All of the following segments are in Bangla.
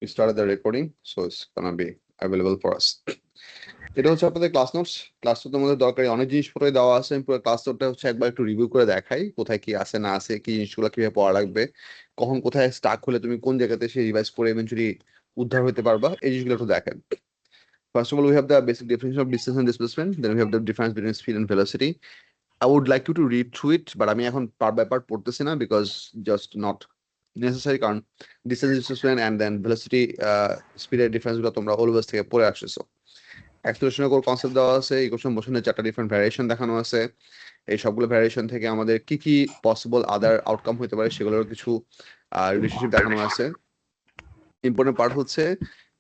We started the recording, so it's gonna be available for us. এটা হচ্ছে আপনাদের ক্লাস নোটস। ক্লাস নোটের মধ্যে দরকারি অনেক জিনিসপত্রই দেওয়া আছে। আমি পুরো ক্লাস নোটটা হচ্ছে একবার একটু রিভিউ করে দেখাই, কোথায় কি আছে না আছে, কি জিনিসগুলো কিভাবে পড়া লাগবে, কখন কোথায় স্টাক হলে তুমি কোন জায়গাতে সে রিভাইজ করে ইভেন্চুয়ালি উদ্ধার হতে পারবা, এই জিনিসগুলো একটু দেখেন। First of all, we have the basic definition of distance and displacement. Then we have the difference between speed and velocity. I would like you to read through it, but আমি এখন পার্ট বাই পার্ট পড়তেছি না, বিকজ জাস্ট নট নেসেসারি, কারণ distance displacement and then velocity স্পিডের ডিফারেন্সগুলো তোমরা অলওয়েজ থেকে পড়ে আসতেছো। অ্যাক্সেলারেশনের কোর কনসেপ্ট দেওয়া আছে, ইকুয়েশন মোশনের 4টা ডিফারেন্ট ভ্যারিয়েশন দেখানো আছে। এই সবগুলো ভ্যারিয়েশন থেকে আমাদের কি কি পসিবল আদার আউটকাম হতে পারে সেগুলোর কিছু রিলেশনশিপ দেখানো আছে। ইম্পর্টেন্ট পার্ট হচ্ছে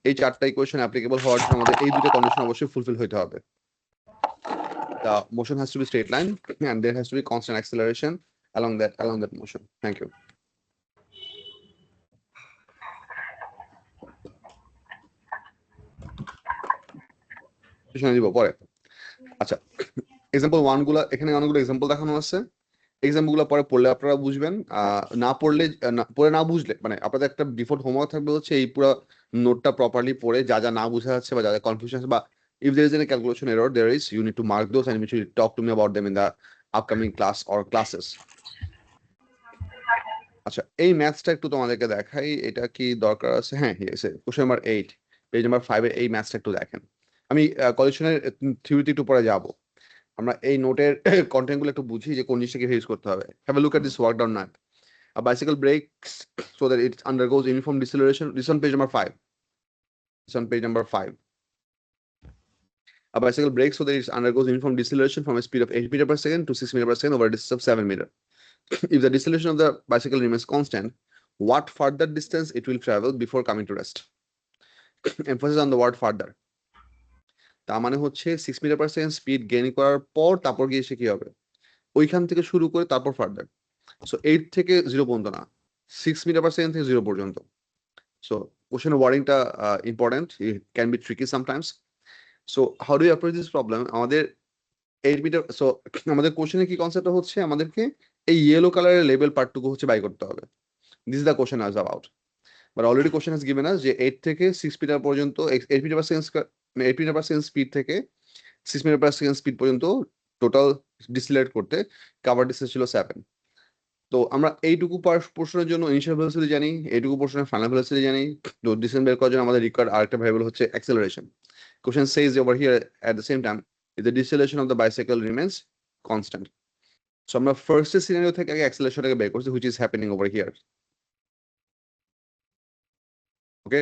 এই 4টা ইকুয়েশন অ্যাপ্লিকেবল হওয়ার জন্য আমাদের এই দুটো কন্ডিশন অবশ্যই ফুলফিল হতে হবে। The motion has to be straight line and there has to be constant acceleration along that motion. Thank you. দিব পরে। আচ্ছা, এক্সাম্পল 1 গুলা এখানে অনেকগুলো এক্সাম্পল দেখানো আছে। এক্সাম্পল গুলো পরে পড়লে আপনারা বুঝবেন, না পড়লে পড়ে না বুঝলে মানে আপনাদের একটা ডিফল্ট হোমওয়ার্ক থাকবে হচ্ছে এই পুরো নোটটা প্রপারলি পড়ে যা যা না বোঝা যাচ্ছে বা যা যা কনফিউশন আছে বা if there is any calculation error there is, you need to mark those and eventually talk to me about them in the upcoming class or classes. আচ্ছা, এই ম্যাথসটা একটু তোমাদেরকে দেখাই, এটা কি দরকার আছে? হ্যাঁ, কোশ্চেন নাম্বার 8 পেজ নাম্বার 5 এর এই ম্যাথসটা একটু দেখেন। আমি কলিউশনের থিওরিতে একটু পরে যাব, আমরা এই নোটের কন্টেন্ট গুলো একটু বুঝি যে কোন জিনিসটা কিভাবে ইউজ করতে হবে। Have a look at this work down math. A bicycle brakes so that it undergoes uniform deceleration. This on page number 5. This on page number 5. A bicycle brakes so that it undergoes uniform deceleration from a speed of 8 meter per second to 6 meter per second over a distance of 7 meter. If the deceleration of the bicycle remains constant, what further distance it will travel before coming to rest? Emphasis on the word further. তার মানে হচ্ছে 6 metre per second speed gain করার পর তারপর গিয়ে সে কি হবে, ওইখান থেকে শুরু করে তারপর ফার্দার। সো 8 থেকে 0 পর্যন্ত না, 6 মিটার পার সেকেন্ড থেকে 0 পর্যন্ত। সো কোশ্চেন ওয়ার্ডিংটা important, it can be tricky sometimes. So how do you approach this problem? আমাদের 8 মিটার, সো আমাদের কোশ্চেনে কি কনসেপ্টটা হচ্ছে, আমাদেরকে এই ইয়েলো কালারের লেবেল পার্টটুকু হচ্ছে বাই করতে হবে। This is the question as about, but already question has given us যে 8 থেকে 6 মিটার পর্যন্ত, 8 metre per second 8 metre per second speed থেকে 6 মিটার পার সেকেন্ড স্পিড পর্যন্ত টোটাল ডিসিলারেট করতে কাভার ডিসটেন্স ছিল 7। তো আমরা এইটুকু পোর্শনের জন্য ইনিশিয়াল ভেলোসিটি জানি, এইটুকু পোর্শনের ফাইনাল ভেলোসিটি জানি। তো ডিসটেন্স বের করার জন্য আমাদের রিকোয়ার্ড আরেকটা ভ্যারিয়েবল হচ্ছে acceleration. Question Sage over here at the same time if the deceleration of the bicycle remains constant. So আমরা ফার্স্ট সিনারিও থেকে আগে অ্যাক্সেলারেশনটাকে বের করছি, which is happening over here. ওকে,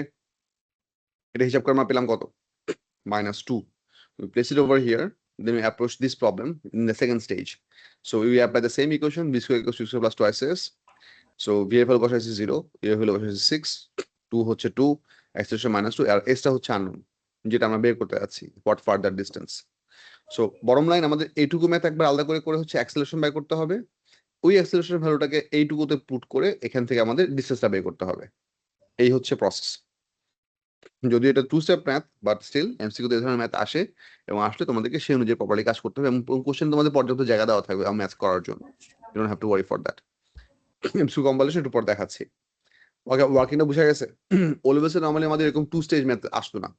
এটা হিসাব করে আমরা পেলাম কত? -2. We place it over here, then we approach this problem in the second stage. So we apply the same equation, b square equals 2 plus 2s. So VFL বসাইছি 0, VFL বসাইছি 6, 2 হচ্ছে 2, acceleration -2, আর s টা হচ্ছে unknown, যেটা আমরা বের করতে যাচ্ছি, what further distance. So bottom line আমাদের এইটুকু ম্যাথ একবার আলাদা করে হচ্ছে অ্যাক্সেলারেশন বের করতে হবে, ওই অ্যাক্সেলারেশন ভ্যালুটাকে এইটুকুতে পুট করে এখান থেকে আমাদের ডিসটেন্সটা বের করতে হবে। এই হচ্ছে প্রসেস। যদি এটা two step math, but still MCQ তে এই ধরনের ম্যাথ আসে, এবং আসলে তোমাদেরকে সেই অনুযায়ী প্রপারলি কাজ করতে হবে, এবং কোশ্চেন তোমাদের পর্যাপ্ত জায়গা দেওয়া থাকবে ম্যাথ করার জন্য। You don't have to worry for that. MCQ compilation একটু পর দেখাচ্ছি। ওয়ার্কিংটা বুঝা গেছে? ওলেভেলসে নরমালি আমাদের এরকম টু স্টেজ ম্যাথ আসতো না,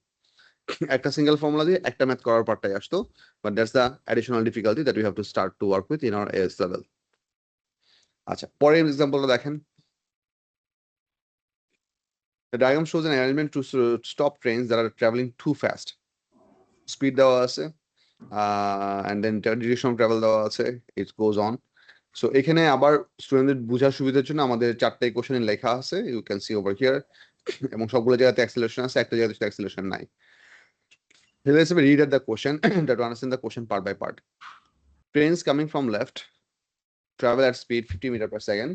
একটা সিঙ্গেল ফর্মুলা দিয়ে একটা ম্যাথ করার পার্টটাই আসতো, but that's the additional difficulty that we have to start two work with in our as level. আচ্ছা, পরের এক্সাম্পলটা দেখেন। The diagram shows an arrangement to stop trains that are traveling too fast. Speed দেওয়া আছে, and then direction of travel দেওয়া আছে, it goes on. So এখানে আবার স্টুডেন্টদের বোঝার সুবিধার জন্য আমাদের 4টা ইকুয়েশন লেখা আছে, you can see over here, এবং সবগুলো জায়গাতে অ্যাক্সেলারেশন আছে, একটা জায়গাতে অ্যাক্সেলারেশন নাই। Let's read at the question that to understand the question part by part. Trains coming from left travel at speed 50 meter per second.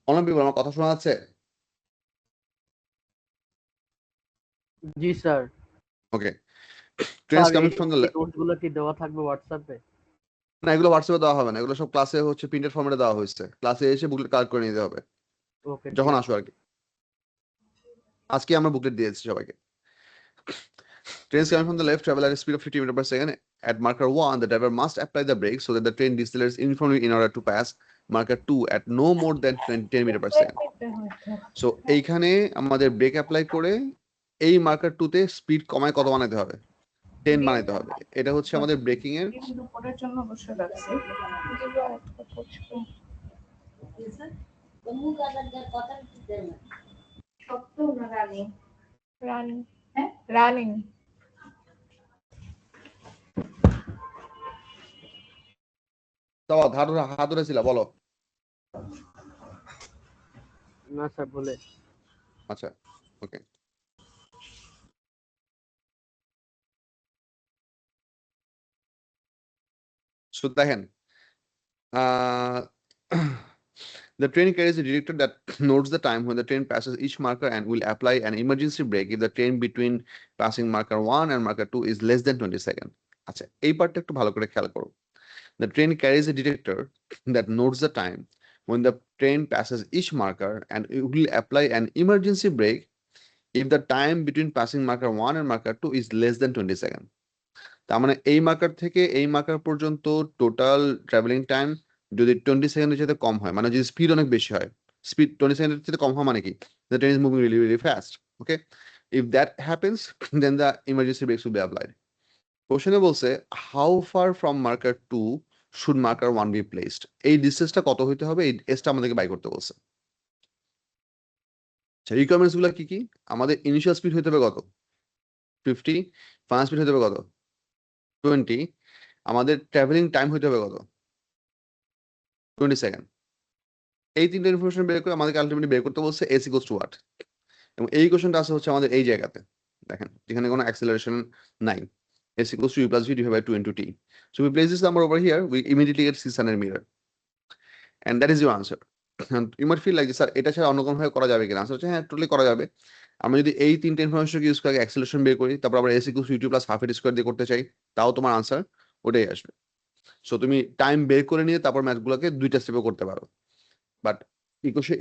অনেক people আমার কথা শোনা যাচ্ছে? জি sir. Okay. Trains coming from the left. নোটগুলো কি দেওয়া থাকবে হোয়াটসঅ্যাপে? না, এগুলো হোয়াটসঅ্যাপে দেওয়া হবে না, এগুলো সব ক্লাসে হচ্ছে প্রিন্টেড ফরম্যাটে দেওয়া হয়েছে, ক্লাসে এসে বুকলেট কালেক্ট করে নিতে হবে ওকে, যখন আসো আর কি। আজকে আমরা বুকলেট দিয়েছি সবাইকে। Trains coming from the left travel at a speed of 50 meters per second. At marker 1, the driver must apply the brake so that the train decelerates uniformly in order to pass marker 2 at no more than 10 meters per second. So এইখানে আমাদের ব্রেক অ্যাপ্লাই করে এই মার্কার 2 তে স্পিড কমায় কত বানাতে হবে? 10 বানাইতে হবে। এটা হচ্ছে আমাদের ব্রেকিং এর দুপুরের জন্য বসে রাখছি রানিং দাও হাত ধরেছিল বলো। না স্যার বলে আচ্ছা ওকে সো দেখেন the train carries a detector that notes the time when the train passes each marker and will apply an emergency brake if the train between passing marker 1 and marker 2 is less than 20 seconds. আচ্ছা এই পার্টটা একটু ভালো করে খেয়াল করো। The train carries a detector that notes the time when the train passes each marker and it will apply an emergency brake if the time between passing marker 1 and marker 2 is less than 20 seconds. তার মানে এই মার্কার থেকে এই মার্কার পর্যন্ত টোটাল ট্রাভেলিং টাইম যদি 20 সেকেন্ডের সাথে কম হয়, মানে যদি স্পিড অনেক বেশি হয়, স্পিড 20 সেকেন্ডের সাথে কম হয় মানে কি, the train is moving really really fast. Okay, if that happens then the emergency brakes will be applied. কোশ্চেনে বলছে how far from marker 2 should marker 1 be placed? এই ডিসটেন্সটা কত হইতে হবে, এই এসটা আমাদেরকে বাই করতে বলছে। আচ্ছা রিকোয়ারমেন্টস গুলো কি কি? আমাদের ইনিশিয়াল স্পিড হইতে হবে কত? 50, ফাইনাল স্পিড হইতে হবে কত? 20, আমাদের ট্রাভেলিং টাইম হইতে হবে কত? 20 সেকেন্ড। এই তিনটা ইনফরমেশন বের করে আমাদেরকে আলটিমেটলি বের করতে বলছে s equals to what, এবং এই কোশ্চেনটা আছে হচ্ছে আমাদের এই জায়গাতে দেখেন যেখানে কোনো অ্যাক্সেলারেশন নাই, s equals to u plus v divided by 2 into t. So we place this number over here, we immediately get 600 meter and that is your answer. And you might feel like sir এটা ছাড়া অন্য কোনো ভাবে করা যাবে কিনা? আনসার হচ্ছে হ্যাঁ টোটালি করা যাবে। আমরা যদি এই তিনটা ইনফরমেশনকে ইউজ করে অ্যাক্সেলারেশন বের করি, তারপর আবার s equals to u2 plus half a t square দিয়ে করতে চাই, তাও তোমার আনসার ওটাই আসবে। সো তুমি টাইম বের করে নিয়ে তারপর ম্যাথগুলোকে দুইটা স্টেপে করতে পারো। বাট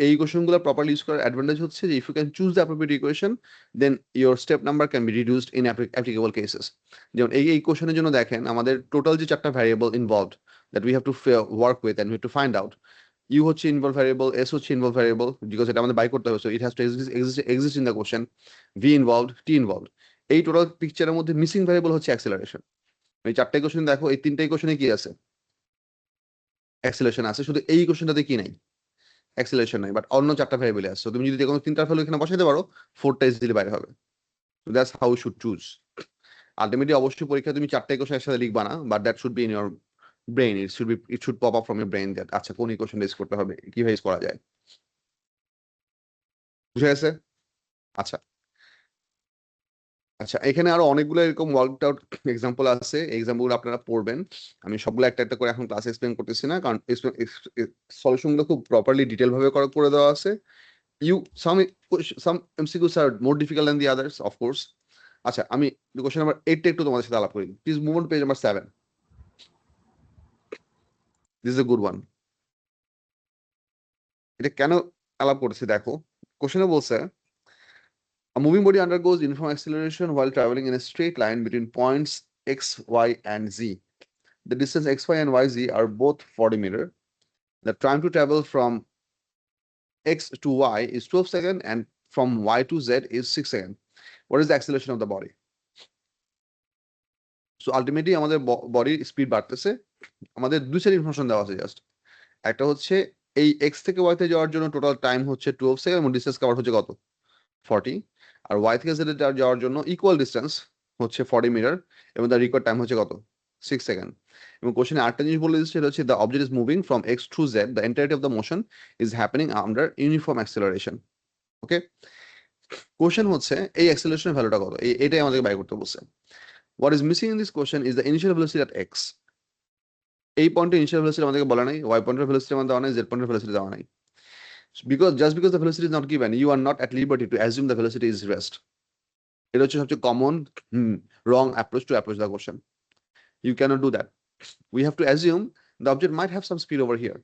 এই ইকুয়েশনগুলো প্রপারলি ইউজ করার অ্যাডভান্টেজ হচ্ছে যে if you can choose the appropriate equation then your step number can be reduced in applicable cases. যেমন এই ইকুয়েশনের জন্য দেখেন আমাদের টোটাল যে চারটা variable involved that we have to work with and we have to find out, u হচ্ছে ইনভলভ ভ্যারিয়েবল, এস হচ্ছে ইনভলভ ভ্যারিয়েবল বিকজ এটা আমাদের বাই করতে হবে, so it has to exist in the question, V involved, T involved. এই টোটাল পিকচারের মধ্যে মিসিং ভ্যারিয়েবল হচ্ছে অ্যাক্সেলারেশন। এই চারটা ইকুয়েশন দেখো, এই তিনটা ইকুয়েশনে কি আছে? অ্যাক্সেলারেশন আছে, শুধু এই ইকুয়েশনটাতে কি নাই? অ্যাক্সেলারেশন নাই, বাট অন্য চারটা ভ্যারিয়েবল আছে। তুমি যদি কোনো তিনটা ভ্যালু এখানে বসাইতে পারো, 4টা ইজিলি বাইরে হবে। So that's how you should choose. Ultimately অবশ্যই পরীক্ষায় তুমি চারটা ইকুয়েশন একসাথে লিখবা না, but that should be in your brain, it should pop up from your brain that আচ্ছা কোন ইকুয়েশন ইউজ করতে হবে, কিভাবে ইউজ করা যায়। বুঝে গেছে? আচ্ছা আচ্ছা এখানে আরো অনেকগুলো এরকম ওয়ার্কড আউট এক্সাম্পল আছে, এক্সাম্পলগুলো আপনারা পড়বেন। আমি সবগুলো একটা একটা করে এখন ক্লাস এক্সপ্লেন করতেছি না, কারণ সলিউশনগুলো খুব প্রপারলি ডিটেল ভাবে করে দেওয়া আছে। Some MCQs are more difficult than the others, of course. আচ্ছা আমি কোশ্চেন নাম্বার 8 একটু তোমাদের সাথে আলাপ করি। Please move on page number 7. This is a good one. এটা কেন আলাপ করছি দেখো, কোশ্চেনে বলছে a moving body undergoes uniform acceleration while traveling in a straight line between points x, y, and z. The distance x, y, and y, z are both 40 meter. The time to travel from x to y is 12 seconds and from y to z is 6 seconds. What is the acceleration of the body? So ultimately আমাদের বডির স্পিড বাড়তেছে, আমাদের দুই সাইড ইনফরমেশন দেওয়া আছে জাস্ট। একটা হচ্ছে এই এক্স থেকে ওয়াইতে যাওয়ার জন্য টোটাল টাইম হচ্ছে 12 সেকেন্ড এবং ডিসটেন্স কভার হচ্ছে কত? 40, আর ওয়াই থেকে জেড যাওয়ার জন্য ইকুয়াল ডিসটেন্স হচ্ছে 40 মিটার এবং তার রিকোয়ার্ড টাইম হচ্ছে কত? 6 সেকেন্ড। এবং কোশ্চেনে আরেকটা জিনিস বলে দিচ্ছে, সেটা হচ্ছে the object is moving from x to z, the entirety of the motion is happening under uniform acceleration. Okay, question হচ্ছে এই অ্যাক্সেলারেশনের ভ্যালুটা কত, এটাই আমাদেরকে বাই করতে বলছে। What is missing in this question is the initial velocity at x. এই পয়েন্টে ইনিশিয়াল ভেলোসিটি আমাদেরকে বলা নাই, y পয়েন্টের ভেলোসিটি আমাদের দেওয়া নাই, z পয়েন্টের ভেলোসিটি দেওয়া নাই। Because the velocity is not given, you are not at liberty to assume the velocity is rest. এটা হচ্ছে সবচেয়ে common wrong approach to approach the question. You cannot do that. We have to assume the object might have some speed over here.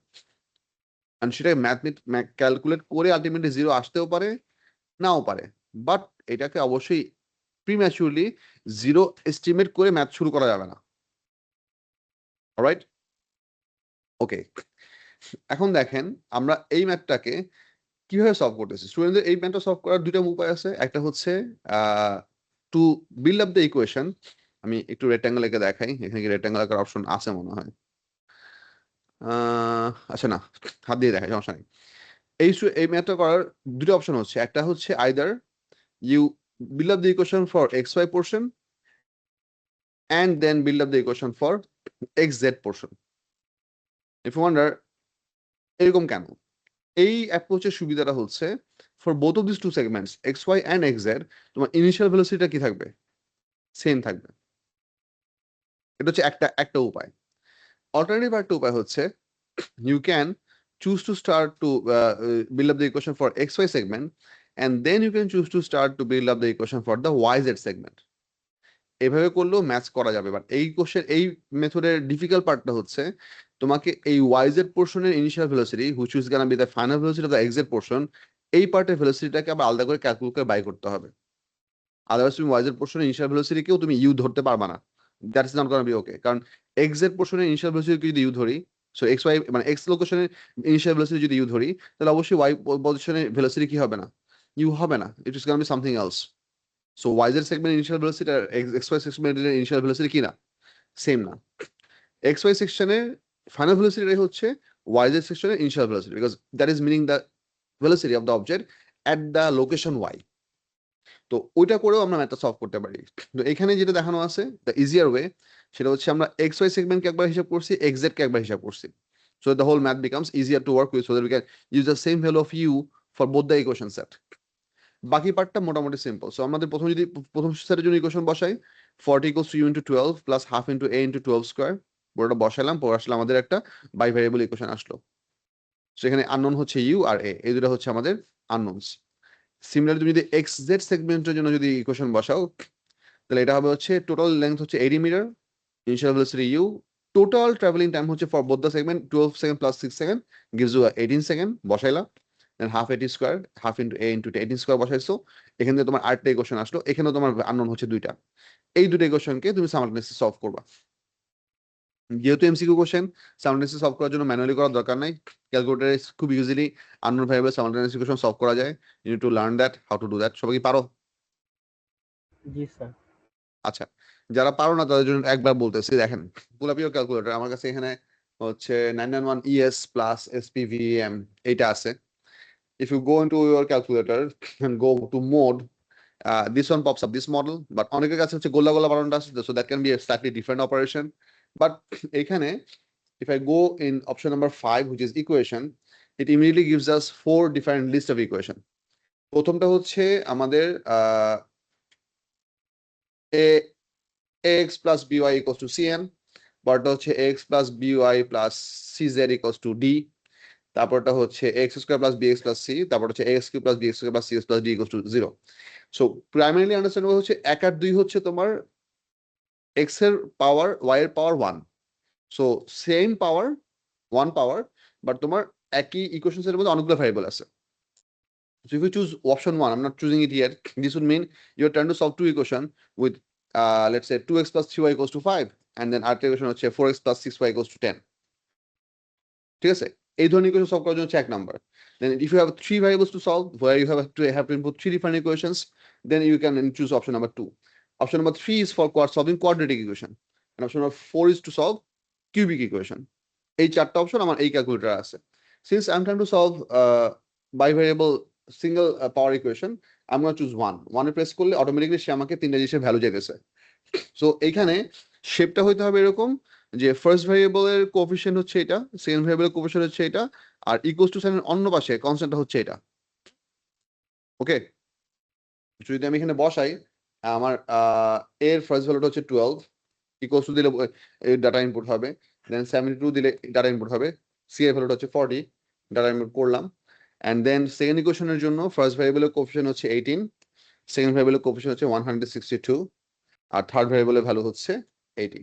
And সেটা ক্যালকুলেট করে আলটিমেটলি জিরো আসতেও পারে নাও পারে, বাট এটাকে অবশ্যই প্রিম্যাচুরলি জিরো এস্টিমেট করে ম্যাথ শুরু করা যাবে না। অলরাইট, ওকে। এখন দেখেন আমরা এই ম্যাথটাকে কিভাবে সলভ করতেছি। স্টুডেন্টদের এই ম্যাথটা সলভ করার দুইটা উপায় আছে। একটা হচ্ছে to build up the equation. আমি একটু রেক্ট্যাঙ্গেল এঁকে দেখাই, এখানে কি রেক্ট্যাঙ্গেল আঁকার অপশন আছে মনে হয়। আচ্ছা না, হাত দিয়ে দেখাই, সমস্যা নেই। এই ম্যাথটা করার দুটো অপশন হচ্ছে, একটা হচ্ছে either you build up the equation for xy portion and then build up the equation for xz portion. If you wonder এরকম কেন, এই অ্যাপ্রোচের সুবিধাটা হচ্ছে for both of this two segments xy and xz তোমার ইনিশিয়াল ভেলোসিটিটা কি থাকবে, সেম থাকবে। এটা হচ্ছে একটা উপায়। অল্টারনেটিভ একটা উপায় হচ্ছে you can choose to start to build up the equation for xy segment and then you can choose to start to build up the equation for the yz segment. এভাবে করলেও ম্যাচ করা যাবে। বাট এই মেথডের ডিফিকাল্ট পার্টটা হচ্ছে তোমাকে এই ওয়াইজেড পোর্শনের initial velocity which is gonna be the final velocity of the এক্সেড পোর্শন, এই পার্টের ভেলোসিটিটাকে আবার আলাদা করে ক্যালকুলেট করে বাই করতে হবে। আদারওয়াইজ তুমি ওয়াইজেড পোর্শনের ইনিশিয়াল ভেলোসিটিকেও তুমি ইউ ধরতে পারবা না, that is not gonna be okay. কারণ এক্সেড পোর্শনের ইনিশিয়াল ভেলোসিটি যদি ইউ ধরি, সো এক্স ওয়াই মানে এক্স লোকেশনের ইনিশিয়াল ভেলোসিটি যদি ইউ ধরি, তাহলে অবশ্যই ওয়াই পজিশনের ভেলোসিটি কি হবে না, ইউ হবে না, it is gonna be something else. So yz segment initial velocity আর xy segment initial velocity কি না, সেম না। xy সেকশনে ফাইনাল ভেলোসিটি হচ্ছে yz সেকশনের initial velocity, because that is meaning the velocity of the object at the location y। তো ওইটা করেও আমরা ম্যাথটা সলভ করতে পারি। তো এখানে যেটা দেখানো আছে দ্য ইজিয়ার ওয়ে, সেটা হচ্ছে আমরা xy সেগমেন্টকে একবার হিসাব করছি, xz কে একবার হিসাব করছি। So the whole math becomes easier to work with, so that we can use the same value of u for both the equation set. বাকি পার্টটা মোটামুটি সিম্পল। সো আমাদের প্রথম সেটের জন্য ইকুয়েশন বসাই, 40 equals to u into 12 plus half into a into 12 square, পুরোটা বসাইলাম, পরে আসলে আমাদের একটা বাই ভ্যারিয়েবল ইকুয়েশন আসলো। সেখানে আননোন হচ্ছে u আর a, এই দুটো হচ্ছে আমাদের আননোনস। সিমিলারলি তুমি যদি xz সেগমেন্টের জন্য যদি ইকুয়েশন বসাও, তাহলে এটা হবে হচ্ছে টোটাল লেন্থ হচ্ছে 80 metre, initial velocity u, total travelling time হচ্ছে for both the segment 12 second plus 6 second gives you 18 second, বসাইলা। Then half A T square, half into a into 18 square বসাইছো। এখান থেকে তোমার আরেকটা ইকুয়েশন আসলো, এখানেও তোমার আননোন হচ্ছে দুইটা। এই দুটো ইকুয়েশনকে তুমি সাইমালটেনিয়াসলি সলভ করবা। যেহেতু এমসিকিউ কোশ্চেন, সাইমালটেনিয়াসলি সলভ করার জন্য ম্যানুয়ালি করার দরকার নাই, ক্যালকুলেটরে খুব easily unknown variable simultaneous equation solve করা যায়। You need to learn that, how to do that. সবাই কি পারো? জি স্যার। আচ্ছা, যারা পারো না তাদের জন্য একবার বলতেছি, দেখেন পুল আপ ইউর ক্যালকুলেটর। আমার কাছে এখানে হচ্ছে 991 ES প্লাস SPVM এইটা আছে। If you go into your calculator and go to mode, this one pops up, this model, but অনেকের কাছে হচ্ছে গোল্লা গোল্লা বানানটা আছে, so that can be a slightly different operation. But এখানে if I go in option number 5, which is equation, it immediately gives us 4 different list of equation. প্রথমটা হচ্ছে আমাদের ax plus by equals to cn, পরটা হচ্ছে ax plus by plus cz equals to d, তারপরটা হচ্ছে x square plus bx plus c, তারপর হচ্ছে x cube plus bx square plus cs plus d equals to 0। So primarily understandable হচ্ছে 1 আর 2 হচ্ছে তোমার x এর পাওয়ার y এর পাওয়ার 1, so same power 1 power, but তোমার একই ইকুয়েশনস এর মধ্যে অনেকগুলো ভ্যারিয়েবল আছে। So if you choose option 1, I'm not choosing it here, this would mean you're trying to solve two equation with let's say 2x plus 3y equals to 5, and then আরেকটা ইকুয়েশন হচ্ছে 4x plus 6y equals to 10। ঠিক আছে, এই ধরনের ইকুয়েশন সলভ করার জন্য হচ্ছে এক number. Then if you have 3 variables to solve where you have to input 3 different equations, then you can choose option number 2. Option number 3 is for solving quadratic equation, and option number 4 is to solve cubic equation. এই চারটা অপশন আমার এই ক্যালকুলেটর আছে। Since I'm trying to solve bivariable single power equation, I'm going to choose 1 A press করলে অটোমেটিক্যালি সে আমাকে তিনটা জিনিসের ভ্যালু যেতেছে। সো এইখানে শেপটা হইতে হবে এরকম যে ফার্স্ট ভ্যারিয়েবলের কোএফিশিয়েন্ট হচ্ছে এটা, সেকেন্ড ভ্যারিয়েবলের কোএফিশিয়েন্ট হচ্ছে এটা, আর ইকুয়ালস টু সাইনের অন্য পাশে কনস্ট্যান্টটা হচ্ছে এটা। ওকে, যদি আমি এখানে বসাই, আমার এর ফার্স্ট ভ্যালুটা হচ্ছে 12, ইকুয়ালস টু দিলে ডাটা ইনপুট হবে, দেন 72 দিলে ডাটা ইনপুট হবে, সি এর ভ্যালুটা হচ্ছে 40, ডাটা ইনপুট করলাম। এন্ড দেন সেকেন্ড ইকুয়েশনের জন্য ফার্স্ট ভ্যারিয়েবলের কোএফিশিয়েন্ট হচ্ছে 18, সেকেন্ড ভ্যারিয়েবলের কোএফিশিয়েন্ট হচ্ছে 162, আর থার্ড ভ্যারিয়েবলের ভ্যালু হচ্ছে 80।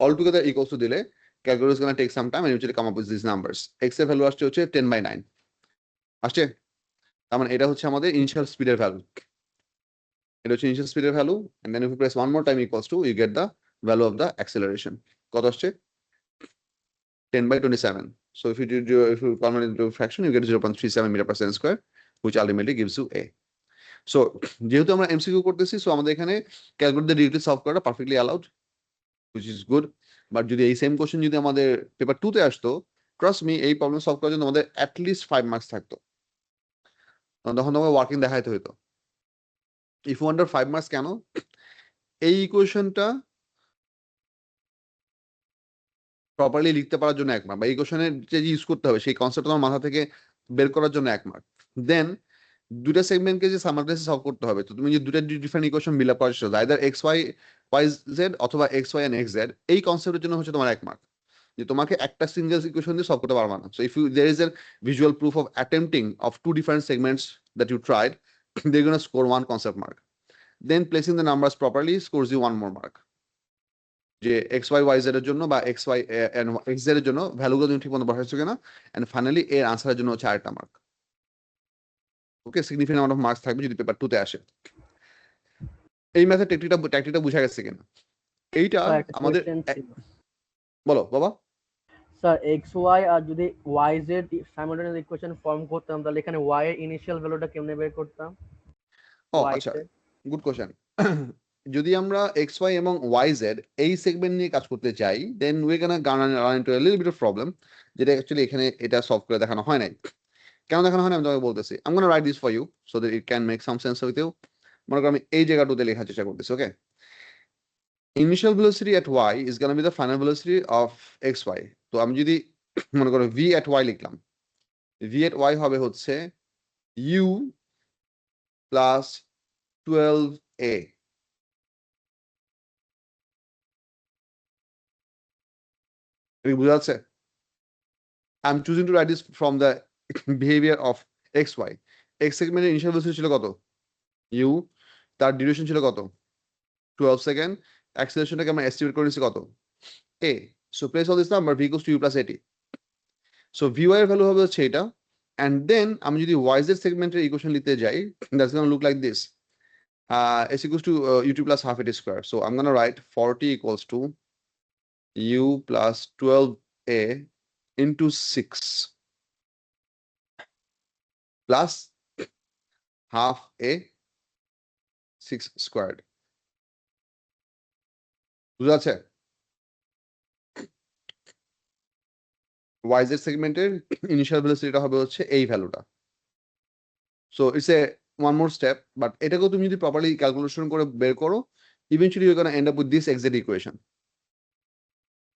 All together equals to দিলে calculator is going to take some time and usually come up with these numbers. X এর ভ্যালু আসছে হচ্ছে 10/9 আসছে, তার মানে এটা হচ্ছে আমাদের ইনিশিয়াল স্পিডের ভ্যালু। এটা হচ্ছে ইনিশিয়াল স্পিডের value, and then if you press one more time equals to, you get the value of the acceleration. কত আসছে? 10/27. So if you convert it into fraction, you get 0.37 meter per second square, which ultimately gives you A. So যেহেতু আমরা MCQ করতেছি, so আমাদের এখানে ক্যালকুলেট দ্য ডিরেক্টলি সলভ করাটা perfectly allowed, which is good. But যদি এই সেম কোশ্চেন যদি আমাদের পেপার 2 তে আসতো, ট্রাস্ট মি, এই প্রবলেম সলভ করার জন্য আমাদের অ্যাটলিস্ট 5 মার্কস থাকতো, তখন তোমাকে ওয়ার্কিং দেখাইতে হইতো। ইফ ইউ ওয়ান্ডার 5 মার্কস কেন, এই ইকুয়েশনটা প্রপারলি লিখতে পারার জন্য 1 মার্ক, বা এই কোশ্চেনের যে ইউজ করতে হবে সেই কনসেপ্ট তোমার মাথা থেকে বের করার জন্য 1 মার্ক। দেন দুটা সেগমেন্টকে যে সামারটাইজে সলভ করতে হবে, তো তুমি যে দুটা ডিফারেন্ট ইকুয়েশন মিল আপ করার চেষ্টা, either X Y Y Z অথবা X Y and x Z, এই কনসেপ্টের জন্য হচ্ছে তোমার 1 মার্ক। যে তোমাকে একটা সিঙ্গেল ইকুয়েশন দিয়ে সলভ করতে পারবা না। So if you there is a visual proof of attempting of two different segments that you tried, they're going to score 1 concept mark. Then placing the numbers properly scores you 1 more mark. যে এক্স ওয়াই ওয়াই জেড এর জন্য বা x Y and x z এর জন্য ভ্যালুগুলো তুমি ঠিক মতো বসাইছো কিনা, এন্ড ফাইনালি এর আনসারের জন্য হচ্ছে আরেকটা mark. Okay, significant amount of marks থাকবে যদি পেপার 2 তে আসে। এই ম্যাথের ট্যাকটিকটা বুঝা গেছে কিনা? এইটা স্যার একটা আমাদের কোশ্চেন ছিল বলো বাবা। স্যার, এক্স ওয়াই আর যদি ওয়াই জেড সাইমultaneous ইকুয়েশন ফর্ম করতাম, তাহলে এখানে ওয়াই এর ইনিশিয়াল ভ্যালুটা কেমনে বের করতাম? ও ওয়াই আচ্ছা, তে গুড কোশ্চেন। যদি আমরা এক্স ওয়াই এবং ওয়াই জেড এই সেগমেন্ট নিয়ে কাজ করতে চাই, then we can run into a little bit of problem, যেটা অ্যাকচুয়ালি এখানে এটা সলভ করে দেখানো হয় নাই। কেন দেখানো হয় না আমি তোমাকে বলতেছি। I am gonna write this for you so that it can make some sense with you. মনে করো আমি এই জায়গাটাতে লেখার চেষ্টা করতেছি। Okay, initial velocity at Y is gonna be the final velocity of x Y. তো আমি যদি মনে করো ভি এট ওয়াই লিখলাম, ভি এট ওয়াই হবে হচ্ছে ইউ প্লাস 12a। বুঝা যাচ্ছে? I am choosing to write this from the behaviour of x y. X সেগমেন্টের ইনিশিয়াল ভেলোসিটি ছিল কত? ইউ। তার ডিউরেশন ছিল কত? 12 সেকেন্ড। অ্যাক্সিলারেশনটাকে আমরা এস্টিমেট করে নিচ্ছি কত? a. So place all this number, v equals to u plus at. So vy এর ভ্যালু হবে হচ্ছে এটা, and then আমি যদি yz সেগমেন্টের ইকুয়েশন লিখতে যাই, that's going to look like this. S equals to ut plus half at square. So I'm going to write 40 equals to u plus 12a into 6 plus half a 6 squared. বুঝা যাচ্ছে? yz সেগমেন্টের ইনিশিয়াল ভেলোসিটিটা হবে হচ্ছে এই ভ্যালুটা। So it's a one more step, but এটাকেও তুমি যদি প্রপারলি ক্যালকুলেশন করে বের করো, eventually you gonna end up with this exact equation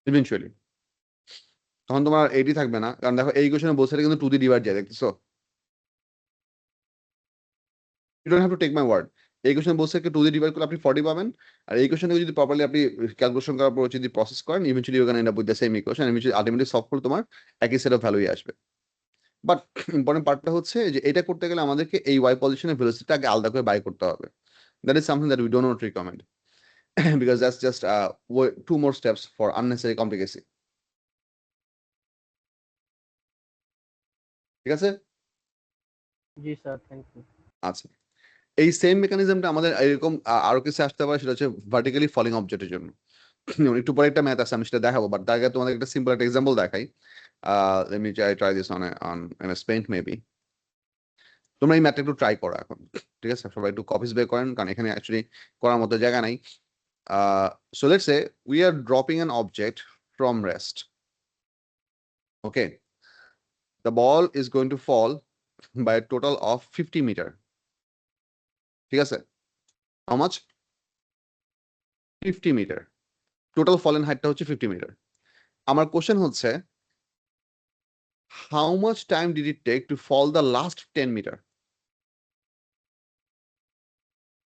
eventually. তখন তোমার এইটি থাকবে না, কারণ দেখো এই ইকুয়েশনে বোথ সাইডে কিন্তু 2 দিয়ে ডিভাইড যায়, দেখতেছো? You don't have to take my word. এই ইকুয়েশনে বোথ সাইডকে 2 দিয়ে ডিভাইড করলে আপনি 40 পাবেন, আর এই ইকুয়েশনকে যদি প্রপারলি আপনি ক্যালকুলেশন করার পর যদি প্রসেস করেন, eventually you gonna end up with the same equation, eventually ultimately solve করলে তোমার একই সেট অফ ভ্যালুই আসবে। বাট ইম্পর্টেন্ট পার্টটা হচ্ছে যে এটা করতে গেলে আমাদেরকে এই ওয়াই পজিশনের ভেলোসিটিটা আগে আলাদা করে বাই করতে হবে। That is something that we don't not recommend because that's just two more steps for unnecessary complicacy. ঠিক আছে? জি স্যার, থ্যাংক ইউ। আচ্ছা, এই সেম মেকানিজমটা আমাদের এরকম আরো কিছু আসতে পারে, সেটা হচ্ছে ভার্টিক্যালি ফলিং অবজেক্টের জন্য। যেমন একটু পরে একটা ম্যাথ আছে, আমি সেটা দেখাবো, বাট তার আগে তোমাদের একটা সিম্পল একটা এক্সাম্পল দেখাই। let me try this on MS Paint maybe. তোমরা এই ম্যাথটা একটু ট্রাই করো এখন, ঠিক আছে? সবাই একটু কপিস বের করেন, কারণ এখানে অ্যাকচুয়ালি করার মতো জায়গা নাই। So let's say we are dropping an object from rest. Okay, the ball is going to fall by a total of 50 meter. ঠিক আছে? How much? 50 meter. Total fallen height টা হচ্ছে 50 meter. আমার কোশ্চেন হচ্ছে, how much time did it take to fall the last 10 meter?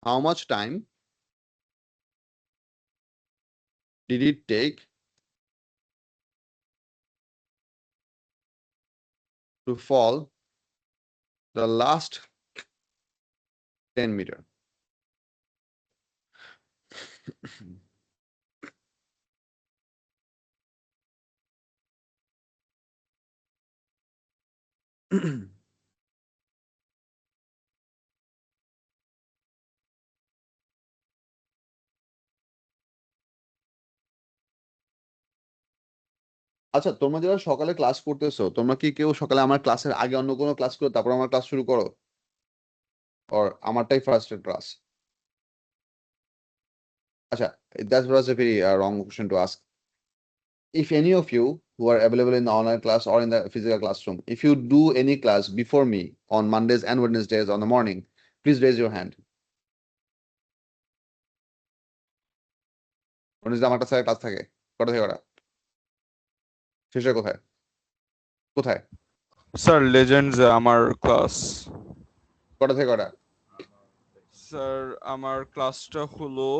How much time did it take to fall the last 10 meter? আচ্ছা, তোমরা যারা সকালে ক্লাস করতেছো, তোমরা কি কেউ সকালে আমার ক্লাসের আগে অন্য কোনো ক্লাস করো তারপর আমার ক্লাস শুরু করো, আর আমারটাই ফার্স্ট ক্লাস? আচ্ছা, that was a very wrong question to ask. If any of you who are available in the online class or in the physical classroom, if you do any class before me on Mondays and Wednesdays on the morning, please raise your hand. Wednesday আমার কাছে ক্লাস থাকে, কটা থেকে কটা, শেষে কোথায় কোথায়, স্যার লেজেন্ডস আমার ক্লাস। কটা থেকে কটা? স্যার আমার ক্লাসটা হলো,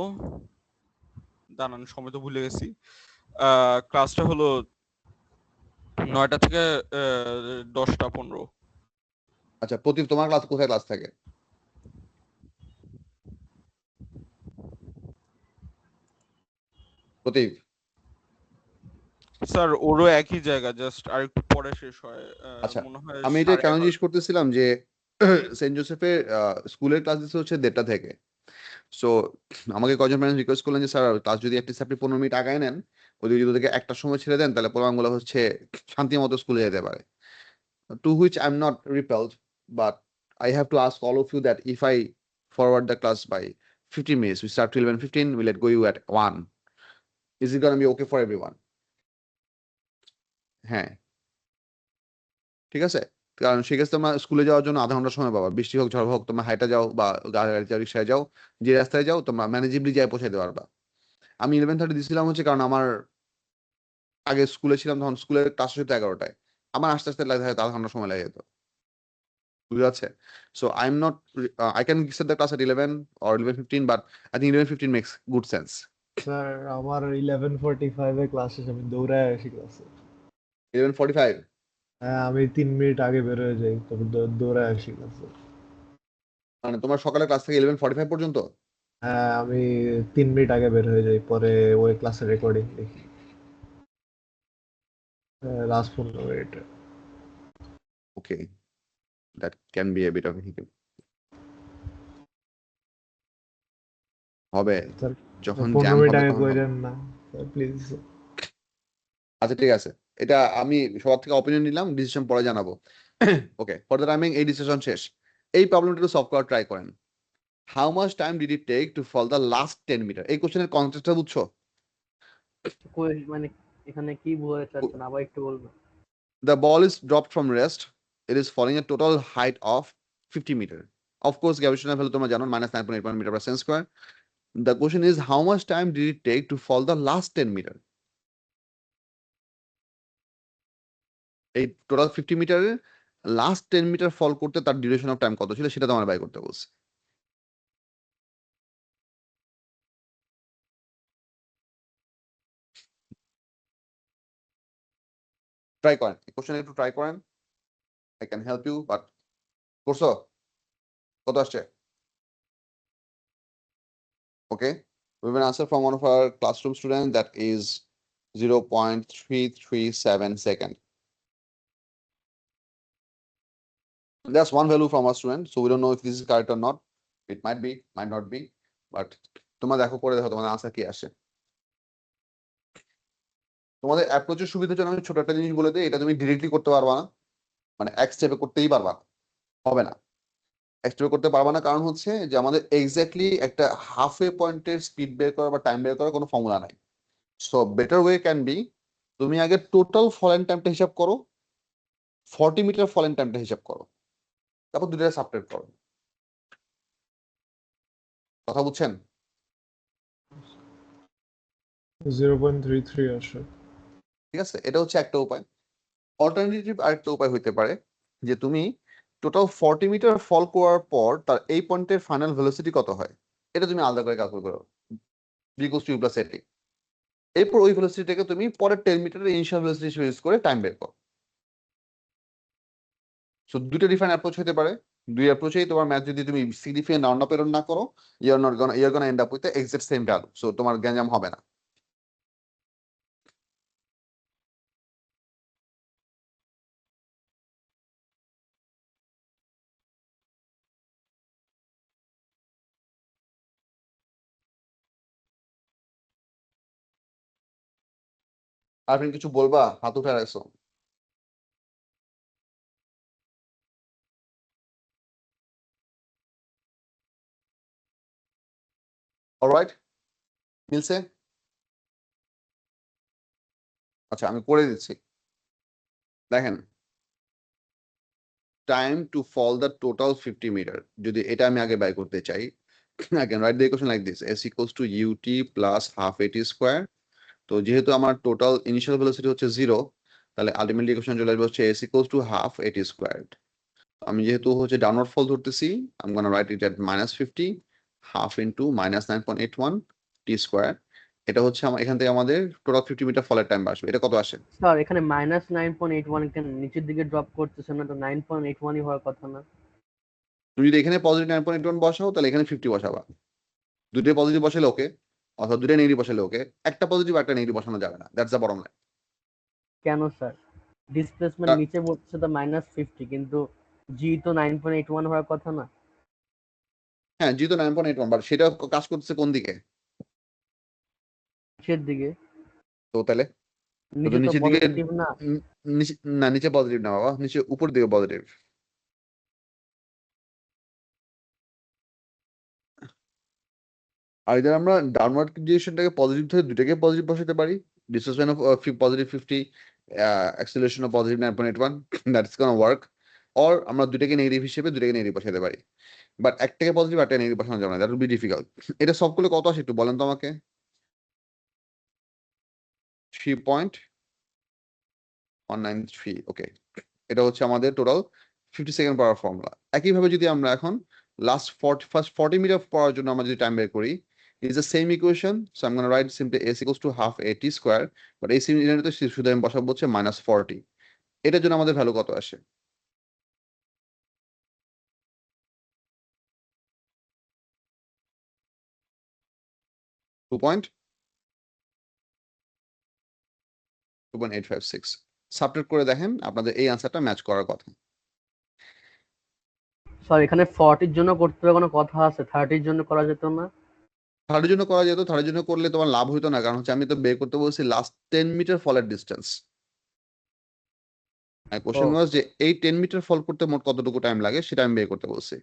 দাঁড়ান সময় তো ভুলে গেছি, ক্লাসটা হলো 9টা থেকে 10টা 15। আচ্ছা প্রদীপ, তোমার ক্লাস কোথায় ক্লাস থাকে? প্রদীপ, স্যার ওরও একই জায়গা, জাস্ট আর একটু পরে শেষ হয়, আচ্ছা মনে হয় আমি এটা কেন 11:30। জিজ্ঞেস করতেছিলাম যে সেন্ট জোসেফের স্কুলের ক্লাস দিচ্ছে হচ্ছে 1:30 থেকে। সো আমাকে কজন প্যারেন্টস রিকোয়েস্ট করলেন যে স্যার ক্লাস যদি অ্যাটলিস্ট আপনি 15 মিনিট আগায় নেন, ওদের যদি ওদেরকে একটা সময় ছেড়ে দেন তাহলে পোলাপানগুলো হচ্ছে শান্তি মতো স্কুলে যেতে পারে। To which I am not repelled, but I have to ask all of you that if I forward the class by 15 minutes, we start 12 and 15, we let go you at 1, is it gonna be okay for everyone? হ্যাঁ, ঠিক আছে। কারণ সেক্ষেত্রে তোমরা স্কুলে যাওয়ার জন্য আধা ঘন্টা সময় পাবা, বৃষ্টি হোক ঝড় হোক, তোমরা হাইটা যাও বা গাড়ি যাও রিক্সায় যাও, যে রাস্তায় যাও তোমরা ম্যানেজেবলি যাই পৌঁছাইতে পারবা। আমি 11:30 দিছিলাম হচ্ছে কারণ আমার আগে স্কুলে ছিলাম তখন স্কুলের ক্লাস হতো 11টায়, আমার আস্তে আস্তে লাগে হয়তো আধা ঘন্টা সময় লাগে যেত, বুঝা যাচ্ছে? So I am not, I can set the class at 11 or 11:15, but I think 11:15 makes good sense. Sir আমার 11:45 ক্লাস শেষ, আমি দৌড়ায় আসি ক্লাসে। 11:45? হ্যাঁ, আমি 3 মিনিট আগে বের হয়ে যাই, তারপর দৌড়ায় আসি ক্লাসে। মানে তোমার সকালে ক্লাস থেকে 11:45 পর্যন্ত? হ্যাঁ, আমি 3 মিনিট আগে বের হয়ে যাই, পরে ওই ক্লাসের রেকর্ডিং দেখি। Last 15 minute. Okay, that can be a bit of হিকেল। হবে স্যার যখন জ্যাম 15 মিনিট হবে আগে তখন হবে। কইরেন না স্যার, প্লিজ। আচ্ছা ঠিক আছে, এটা আমি সবার থেকে অপিনিয়ন নিলাম, ডিসিশন পরে জানাবো। ওকে, ফর দ্য টাইমিং এই ডিসিশন শেষ। এই প্রবলেমটা সলভ করার ট্রাই করেন। How much time did it take to fall the last 10 metre? এই কোশ্চেনের কনসেপ্টটা বুঝছো? মানে এখানে কি বোঝাতে চাচ্ছেন আবার একটু বলবেন? The ball is dropped from rest. It is falling a total height of 50 meter. Of course, gravitational value তোমরা জানো -9.81 meter per second square. The question is how much time did it take to fall the last 10 meter? এই টোটাল 50 মিটারের লাস্ট 10 মিটার ফল করতে তার ডিউরেশন অফ টাইম কত ছিল সেটা তোমার বাই করতে বলছে। ট্রাই করেন, কোশ্চেন একটু ট্রাই করেন, I can help you, but করছো? কত আসছে? ওকে, we have an answer from one of our classroom student that is 0.337 second. That's one value from our student, so we don't know if this is correct or not. It might be, might not be, but তোমরা দেখো, করে দেখো তোমাদের আনসার কি আসে। তোমাদের অ্যাপ্রোচের সুবিধার জন্য আমি ছোট একটা জিনিস বলে দিই, এটা তুমি ডিরেক্টলি করতে পারবা না, মানে এক স্টেপে করতেই পারবা না, হবে না। এক স্টেপে করতে পারবা না কারণ হচ্ছে যে আমাদের এক্স্যাক্টলি একটা হাফওয়ে পয়েন্টের স্পিড বের করা বা টাইম বের করার কোনো ফর্মুলা নাই। So better way can be, তুমি আগে টোটাল ফলেন টাইমটা হিসাব করো, 40 মিটার ফলেন টাইমটা হিসাব করো, তারপর দুইটা সাবট্রাক্ট করো। কথা বুঝছেন? 0.33 আসে। ঠিক আছে, এটা হচ্ছে একটা উপায়। অল্টারনেটিভ আরেকটা উপায় হইতে পারে যে তুমি টোটাল 40 মিটার ফল করার পর তার এই পয়েন্টের ফাইনাল ভেলোসিটি কত হয়, এটা তুমি আলাদা করে ক্যালকুলেট করো, v equals to u plus at. এরপর ওই ভেলোসিটিটাকে তুমি পরের 10 মিটারের ইনিশিয়াল ভেলোসিটি হিসেবে ইউজ করে টাইম বের করো। সো দুটো ডিফারেন্ট অ্যাপ্রোচ হতে পারে। দুই অ্যাপ্রোচেই তোমার ম্যাথ যদি তুমি সিগনিফিকেন্ট রাউন্ড অফ না করো, you are gonna end up with the exact same value, so তোমার গ্যাঞ্জাম হবে না। আপনি কিছু বলবা? হাত উঠে রাখছো। অলরাইট, মিলছে? আচ্ছা, আমি করে দিচ্ছি। দেখেন, time to fall the total 50 metre, যদি এটা আমি আগে বাই করতে চাই, I can write the equation like this: s equals to ut plus half at square. তো যেহেতু আমার টোটাল ইনিশিয়াল ভেলোসিটি হচ্ছে 0, তাহলে আলটিমেটলি ইকুয়েশন চলে আসবে হচ্ছে s equals to half at squared. আমি যেহেতু হচ্ছে ডাউনওয়ার্ড ফল ধরতেছি, I'm gonna write it at -50 half into -9.81 t square. এটা হচ্ছে এখান থেকে আমাদের টোটাল 50 মিটার ফলের টাইম আসবে। এটা কত আসে? স্যার এখানে -9.81 কেন নিচের দিকে ড্রপ করতেছে না? তো 9.81ই হওয়ার কথা না? তুমি যদি এখানে পজিটিভ 9.81 বসাও, তাহলে এখানে 50 বসাবা। দুটোই পজিটিভ বসালে ওকে, অথবা দুটোই নেগেটিভ বসালে ওকে। একটা পজিটিভ একটা নেগেটিভ বসানো যাবে না। That's the bottom line. কেন স্যার? ডিসপ্লেসমেন্ট নিচে বলছে তো -50, কিন্তু জি তো 9.81 হওয়ার কথা না? হ্যাঁ, যেহেতু 9.81, বাট সেটা কাজ করতেছে কোন দিকে? নিচের দিকে। তো তাহলে নিচে তো নিচের দিকে পজিটিভ না? না, নিচে পজিটিভ না বাবা, নিচে উপর দিকে পজিটিভ। আর এদের আমরা ডাউনওয়ার্ড ডিরেকশনটাকে পজিটিভ ধরে দুটাকে পজিটিভ বসাতে পারি। Displacement of positive 50, acceleration of positive 9.81, that's gonna work. Or আমরা দুটাকে নেগেটিভ হিসেবে দুটাকে নেগেটিভ বসাতে পারি, বাট একটাকে পজিটিভ একটা নেগেটিভ বসানো যাবে না। That will be difficult. এটা সলভ করলে কত আসে একটু বলেন তো আমাকে? 3.193। ওকে, এটা হচ্ছে আমাদের টোটাল 50 সেকেন্ড পাওয়ার ফর্মুলা। একইভাবে যদি আমরা এখন লাস্ট 40 মিটার পড়ার জন্য আমরা যদি টাইম বের করি, is the same equation. So I am gonna right simply s equals to half at square, but এই সিমিলারিতে শুধু আমি বসাবো হচ্ছে -40। এটার জন্য আমাদের ভ্যালু কত আসে? 2.856। সাবট্রাক্ট করে দেখেন, আপনাদের এই আনসারটা ম্যাচ করার কথা। স্যার এখানে 40 জন্য করতে হবে কোনো কথা আছে? 30 জন্য করা যেত না? থার্ডের জন্য করা যেত, থার্ডের জন্য করলে তোমার লাভ হইতো না, কারণ হচ্ছে আমি তো বের করতে বলছি লাস্ট 10 মিটার ফলের ডিস্টেন্স। কোশ্চেন ওয়াজ যে এই 10 মিটার ফল করতে মোট কতটুকু টাইম লাগে সেটা আমি বের করতে বলছি।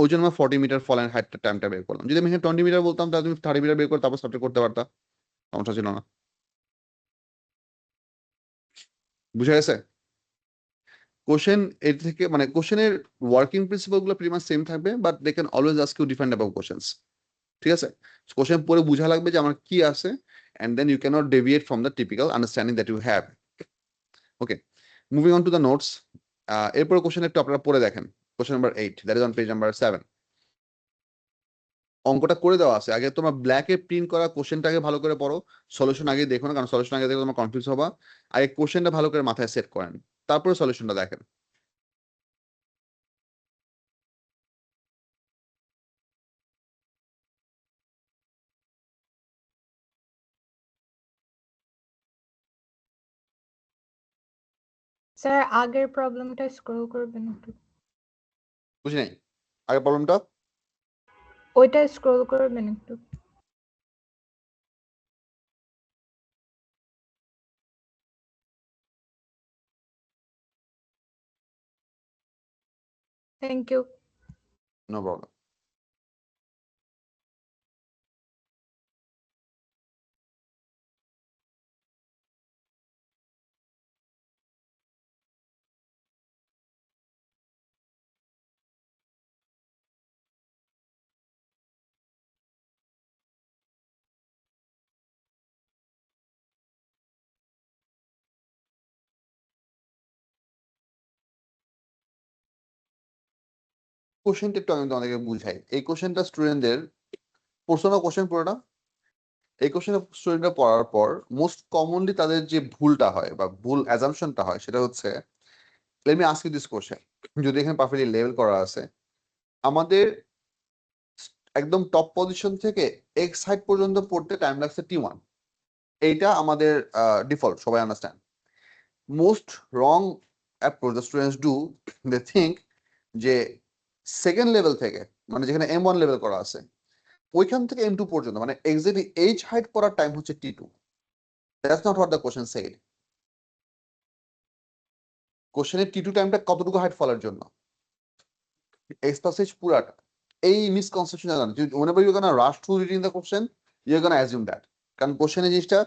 ওই জন্য আমরা 40 মিটার ফল এন্ড হাইটটা টাইমটা বের করলাম। যদি আমি এখানে 20 মিটার বলতাম, তাহলে তুমি 30 মিটার বের করে তারপর সাবট্রাক্ট করতে পারতা, সমস্যা ছিল না। বুঝা গেছে? কোশ্চেন এর থেকে মানে কোশ্চেনের ওয়ার্কিং প্রিন্সিপাল গুলো প্রিটি মাচ সেম থাকবে, but they can always ask you different type of questions. ঠিক আছে? কোশ্চেন পড়ে বুঝা লাগবে যে আমার কি আছে, and then you cannot deviate from the typical understanding that you have. Okay, moving on to the notes. এরপর কোশ্চেন একটু আপনারা পড়ে দেখেন। Question number 8, that is on page number 7. অঙ্কটা করে দেওয়া আছে, আগে তোমরা ব্ল্যাকে প্রিন্ট করা কোশ্চেনটাকে ভালো করে পড়ো, সলিউশন আগে দেখো না, কারণ সলিউশন আগে দেখে তোমরা কনফিউজ হবা। আগে কোশ্চেনটা ভালো করে মাথায় সেট করেন, তারপরে সলিউশনটা দেখেন। স্যার আগের প্রবলেমটা স্ক্রল করবেন একটু। বুঝি নাই আগে প্রবলেমটা? ওইটা স্ক্রল করবেন একটু। Thank you. No problem. কোশ্চেনটা একটু আমি তোমাদেরকে বুঝাই। এই কোশ্চেনটা স্টুডেন্টদের পড়ছো না কোশ্চেন পুরোটা? এই কোশ্চেন স্টুডেন্টরা পড়ার পর মোস্ট কমনলি তাদের যে ভুলটা হয় বা ভুল অ্যাজাম্পশনটা হয় সেটা হচ্ছে, let me ask you this question. যদি এখানে পারফেক্টলি লেভেল করা আছে, আমাদের একদম টপ পজিশন থেকে এক্স হাইট পর্যন্ত পড়তে টাইম লাগছে T1। এইটা আমাদের ডিফল্ট, সবাই understand. Most wrong approach the students do, they think যে সেকেন্ড লেভেল থেকে, মানে যেখানে M1 লেভেল করা আছে, ওইখান থেকে M2 পর্যন্ত, মানে এক্স্যাক্টলি এইচ হাইট পড়ার টাইম হচ্ছে T2। That's not what the question said. কোশ্চেনের টি টু টাইমটা কতটুকু হাইট ফলের জন্য, এক্স প্লাস এইচ পুরাটা। এই মিসকনসেপশন জানান, whenever you're gonna rush to reading the question, you're gonna assume that, কারণ কোশ্চেনের জিনিসটা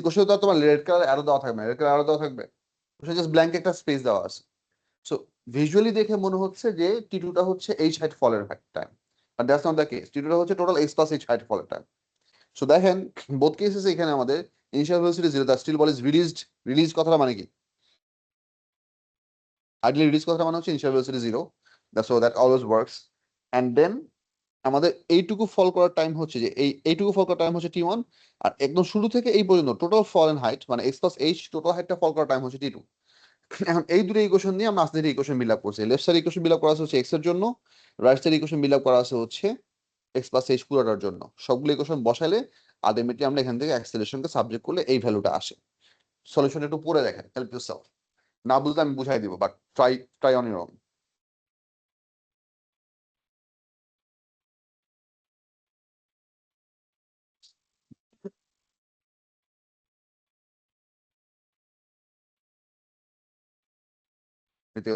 কোশ্চেন তো আর তোমার রেড কালার অ্যারো দেওয়া থাকবে, রেড কালার অ্যারো দেওয়া থাকবে, কোশ্চেন জাস্ট ব্ল্যাঙ্ক একটা স্পেস দেওয়া আছে। সো ভিজুয়ালি দেখে মনে হচ্ছে যে টি টুটা হচ্ছে এইচ হাইট ফলের time, but that's not the case. T টুটা হচ্ছে total X plus H height ফলের টাইম। সো দেখেন বোথ কেসেস এখানে আমাদের initial velocity zero, the still ball is released. Release কথাটা মানে কি? আইডিয়ালি রিলিজ কথাটা মানে হচ্ছে initial velocity zero, so that always works. And then আমাদের এইটুকু ফল করার টাইম হচ্ছে যে এইটুকু ফল করার টাইম হচ্ছে টি ওয়ান, আর একদম শুরু থেকে এই পর্যন্ত টোটাল ফল এন্ড হাইট মানে এক্স প্লাস এইচ টোটাল হাইটটা ফল করার টাইম হচ্ছে টি টু। এখন এই দুটো ইকুয়েশন দিয়ে আমরা আস্তে ইকুয়েশন বিল আপ করছি। লেফট সাইড ইকুয়েশন বিল আপ করা আছে হচ্ছে এক্স এর জন্য, রাইট সাইড ইকুয়েশন বিল আপ করা আছে হচ্ছে এক্স প্লাস এইচ পুরোটার জন্য। সবগুলো ইকুয়েশন বসাইলে আলটিমেটলি আমরা এখান থেকে অ্যাক্সেলারেশনকে সাবজেক্ট করলে এই ভ্যালুটা আসে। সলিউশন একটু পড়ে দেখেন, হেল্প ইউরসেলফ। না বুঝলে আমি বুঝাই দিব, but try on your own.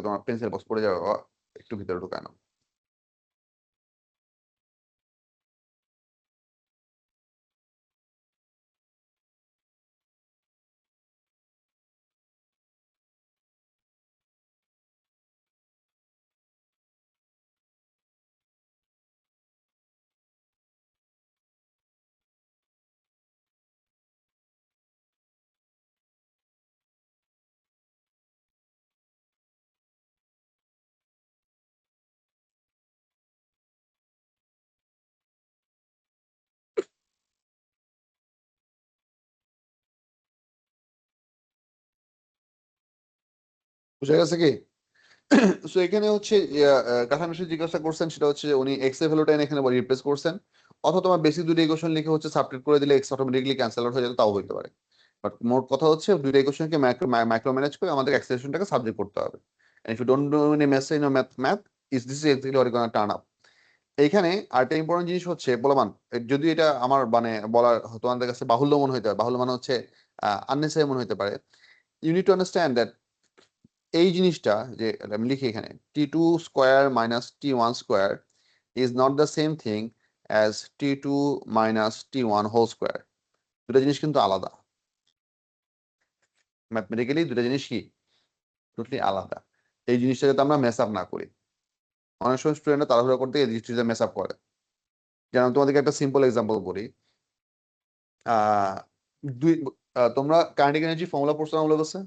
তোমার পেন্সিল বক্স পড়ে যাবে বাবা, একটু ভিতরে ঢুকায় নাও। বুঝে গেছে কি? সো এখানে হচ্ছে কাঠাম বিষয় জিজ্ঞাসা করছেন, সেটা হচ্ছে যে উনি এক্স এর ভ্যালুটা এখানে রিপ্লেস করছেন, অথবা তোমার বেসিক দুটো ইকুয়েশন লিখে হচ্ছে সাবট্রাক্ট করে দিলে এক্স অটোমেটিক্যালি ক্যান্সেল আউট হয়ে যেত, তাও হইতে পারে। বাট মোট কথা হচ্ছে দুইটা ইকুয়েশনকে মাইক্রো ম্যানেজ করে আমাদের অ্যাক্সেলারেশনটাকে সাবজেক্ট করতে হবে। And if you don't know any maths in math is this is exactly what is gonna turn up. এইখানে আরেকটা ইম্পর্টেন্ট জিনিস হচ্ছে বলবান, যদি এটা আমার মানে বলার তোমাদের কাছে বাহুল্য মনে হইতে পারে, বাহুল্য মানে হচ্ছে আননেসেসারি মনে হইতে পারে, you need to understand that এই জিনিসটা যে আমি লিখি এখানে T two square minus T one square is not the same thing as T two minus T one whole square. দুটো জিনিস কিন্তু আলাদা, ম্যাথমেটিক্যালি দুটো জিনিস কি টোটালি আলাদা। এই জিনিসটা যাতে আমরা মেস আপ না করি। অনেক সময় স্টুডেন্টরা তাড়াহুড়া করতে এই জিনিসটা মেস আপ করে। যেমন তোমাদেরকে একটা সিম্পল এক্সাম্পল বলি, আহ দুই তোমরা কাইনেটিক এনার্জি ফর্মুলা পড়ছো না বলে বলছে?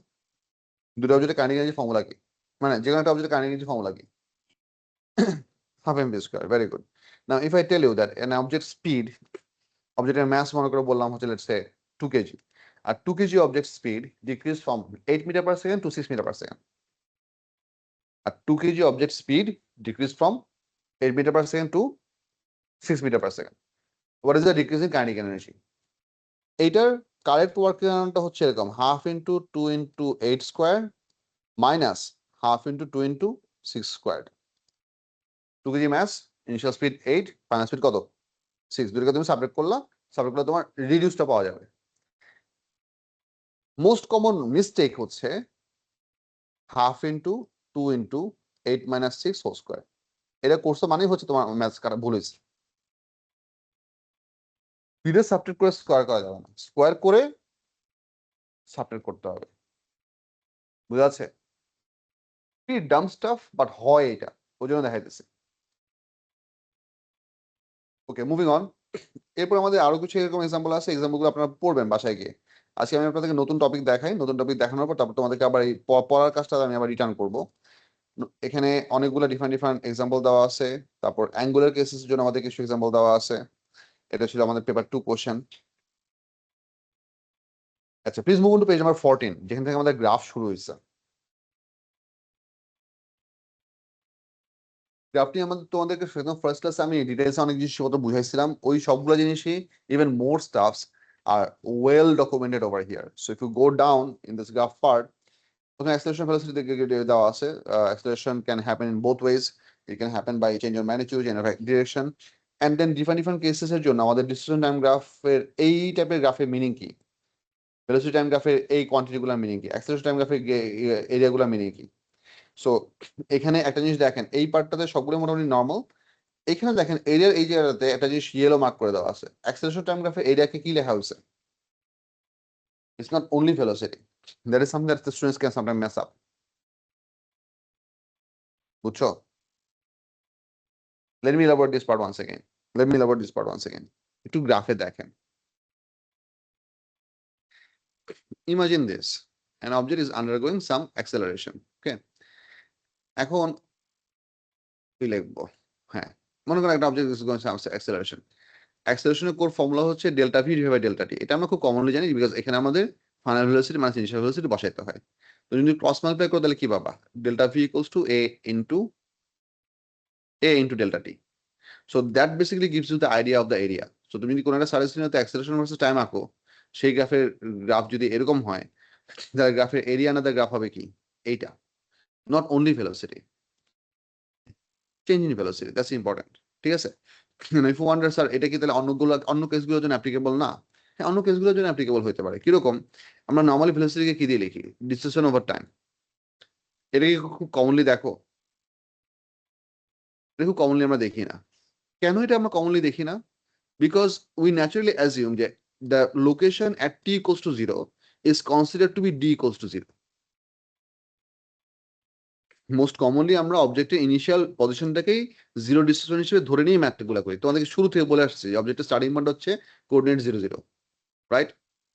দুটো অবজেক্টের কাইনেটিক এনার্জি ফর্মুলা কি, মানে যে কোনো একটা অবজেক্টের কাইনেটিক এনার্জি ফর্মুলা কি? half mv square. Very good. Now if I tell you that an object speed, objectের mass মনে করে বললাম হচ্ছে let's say 2 kg, আর 2 kg object speed decrease from 8 meter per second to 6 meter per second, আর 2 kg object speed decrease from 8 meter per second to 6 meter per second. What is the decrease in kinetic energy? এইটার কারেক্ট ওয়ার্ক ডানটা হচ্ছে এরকম, half into 2 into 8 square minus half into 2 into 6 square. 2 kg mass, initial speed 8, final speed কত? 6। দুটোকে তুমি সাবট্রাক্ট করলে তোমার রিডিউসটা পাওয়া যাবে। মোস্ট কমন মিস্টেক হচ্ছে half into 2 into 8 minus 6 whole square. এটা করছো মানেই হচ্ছে তোমার ম্যাথস কাটা ভুল হয়েছে। স্পিডের সাবট্রাক্ট করে স্কোয়ার করা যাবে না, স্কোয়ার করে সাবট্রাক্ট করতে হবে। বুঝা যাচ্ছে? ডাম স্টাফ, বাট হয় এটা, ওই জন্য দেখাইতেছে। ওকে, মুভিং অন। এরপর আমাদের আরো কিছু এরকম এক্সাম্পল আছে, এক্সাম্পলগুলো আপনারা পড়বেন বাসায় গিয়ে। আজকে আমি আপনাদেরকে নতুন টপিক দেখাই, নতুন টপিক দেখানোর পর তারপর তোমাদেরকে আবার এই পড়ার কাজটা আমি আবার রিটার্ন করব। এখানে অনেকগুলো ডিফারেন্ট এক্সাম্পল দেওয়া আছে, তারপর অ্যাঙ্গুলার কেসেস জন্য আমাদের কিছু এক্সাম্পল দেওয়া আছে। এটা ছিল আমাদের পেপার 2 কোশ্চেন। আচ্ছা, please move on to page number 14, যেখান থেকে আমাদের গ্রাফ শুরু হয়েছে। গ্রাফটি আমাদের তোমাদেরকে একদম ফার্স্ট ক্লাসে আমি ডিটেইলসে অনেক জিনিস বুঝাইছিলাম, ওই সবগুলো জিনিসই even more stuffs are well documented over here. So if you go down in this graph part, প্রথমে অ্যাক্সেলারেশন ভেলোসিটি দেওয়া আছে। Acceleration can happen in both ways, it can happen by change of magnitude, change of direction. And then different cases এর জন্য আমাদের ডিসিশন টাইম গ্রাফের এই টাইপের গ্রাফের মিনিং কি? ভেলোসিটি টাইম গ্রাফের এই কোয়ান্টিটি গুলোর মিনিং কি, অ্যাক্সেলারেশন টাইম গ্রাফের এরিয়া গুলোর মিনিং কি। সো এখানে একটা জিনিস দেখেন, এই পার্টটাতে সবগুলো মোটামুটি নর্মাল। এখানে দেখেন এরিয়ার এই জায়গাটাতে একটা জিনিস ইয়েলো মার্ক করে দেওয়া আছে, অ্যাক্সেলারেশন টাইম গ্রাফের এরিয়াকে কি লেখা হয়েছে? It's not only velocity. That is something that the students can sometimes mess up. বুঝছো? Let me elaborate this part once again. একটু গ্রাফে দেখেন। Imagine this. An object is undergoing some acceleration. Okay. এখন কি লিখবো? হ্যাঁ, মনে করেন একটা object is going some acceleration. অ্যাক্সেলারেশনের কোর ফর্মুলা হচ্ছে delta V divide by delta T. এটা আমরা খুব কমনলি জানি, বিকজ এখানে আমাদের final velocity minus initial velocity বসাইতে হয়। তো যদি ক্রস মাল্টিপ্লাই করো তাহলে কি পাবা? Delta v equals to a into delta t. So that basically gives you the idea of the area. So তুমি যদি কোনো একটা সার্ভিস সিনারিওতে অ্যাক্সেলারেশন ভার্সেস টাইম আঁকো, সেই গ্রাফের গ্রাফ যদি এরকম হয়, তাহলে গ্রাফের এরিয়া না গ্রাফ হবে কি এইটা, not only velocity, change in velocity, that's important. ঠিক আছে? ইফ ইউ ওয়ান্ডার স্যার এটা কি তাহলে অন্য কেসগুলোর জন্য অ্যাপ্লিকেবল না? হ্যাঁ, অন্য কেসগুলোর জন্য অ্যাপ্লিকেবল হতে পারে। কিরকম? আমরা নর্মালি ভেলোসিটিকে কি দিয়ে লিখি? Distance over time. এটা কি খুব কমনলি দেখো? এটা খুব কমনলি আমরা দেখি না। কেন এটা আমরা কমনলি দেখি না? Because we naturally assume that the location at t equals to 0 is considered to be d equals to 0. Most commonly আমরা অবজেক্টের ইনিশিয়াল পজিশনটাকেই জিরো ডিস্টেন্স হিসেবে ধরে নিয়ে ম্যাথগুলো করি। তোমাদেরকে শুরু থেকে বলে আসছে যে অবজেক্টের স্টার্টিং পয়েন্ট হচ্ছে কোঅর্ডিনেট 0 0, রাইট?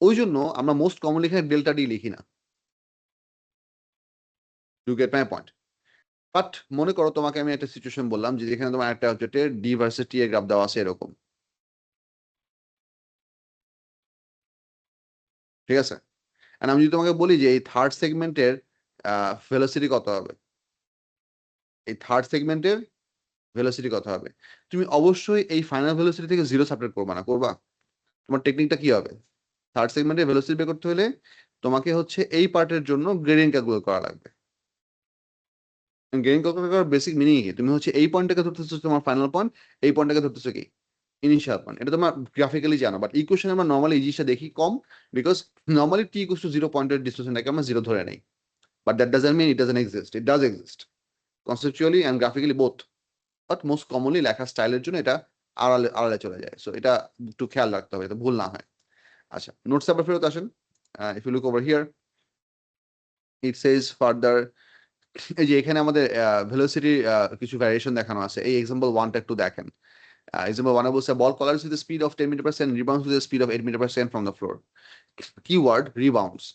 ওই জন্য আমরা মোস্ট কমনলি এখানে ডেল্টা ডি লিখি না। You get my point? But মনে করো তোমাকে আমি একটা সিচুয়েশন বললাম যে যেখানে তোমার একটা অবজেক্টের ডি ভার্সেস টি এর গ্রাফ দেওয়া আছে এরকম, ঠিক আছে? আর আমি যদি তোমাকে বলি যে এই থার্ড সেগমেন্টের ভেলোসিটি কত হবে, এই থার্ড সেগমেন্টের ভেলোসিটি কত হবে, তুমি অবশ্যই এই ফাইনাল ভেলোসিটি থেকে জিরো সাবট্রাক্ট করবা না, করবা? তোমার টেকনিকটা কি হবে? থার্ড সেগমেন্টের ভেলোসিটি বের করতে হলে তোমাকে হচ্ছে এই পার্টের জন্য গ্রেডিয়েন্ট ক্যালকুলেট করা লাগবে। গ্রেডিয়েন্ট ক্যালকুলেট করার বেসিক মিনিং কি? তুমি হচ্ছে এই পয়েন্টটাকে ধরতেছো তোমার ফাইনাল পয়েন্ট, এই পয়েন্টটাকে ধরতেছো কি ইনিশিয়াল পয়েন্ট। এটা তোমার গ্রাফিক্যালি জানো, বাট ইকুয়েশনে আমরা নর্মালি এই জিনিসটা দেখি কম, because normally T equals to 0 পয়েন্টের ডিস্টেন্সটাকে আমরা 0 ধরে নেই। But that doesn't mean it doesn't exist, it does exist conceptually and graphically both. But most commonly লেখার স্টাইলের জন্য এটা আড়ালে আড়ালে চলে যায়। সো এটা একটু খেয়াল রাখতে হবে, এটা ভুল না হয়। আচ্ছা, নোটস আবার ফেরত আসেন। If you look over here, it says further, এই যে এখানে আমাদের ভেলোসিটি কিছু ভ্যারিয়েশন দেখানো আছে। এই এক্সাম্পল 1টা একটু দেখেন। Example 1 বলছে ball collapses with the speed of 10 meter per second, rebounds with the speed of 8 meter per second from the floor. Keyword rebounds.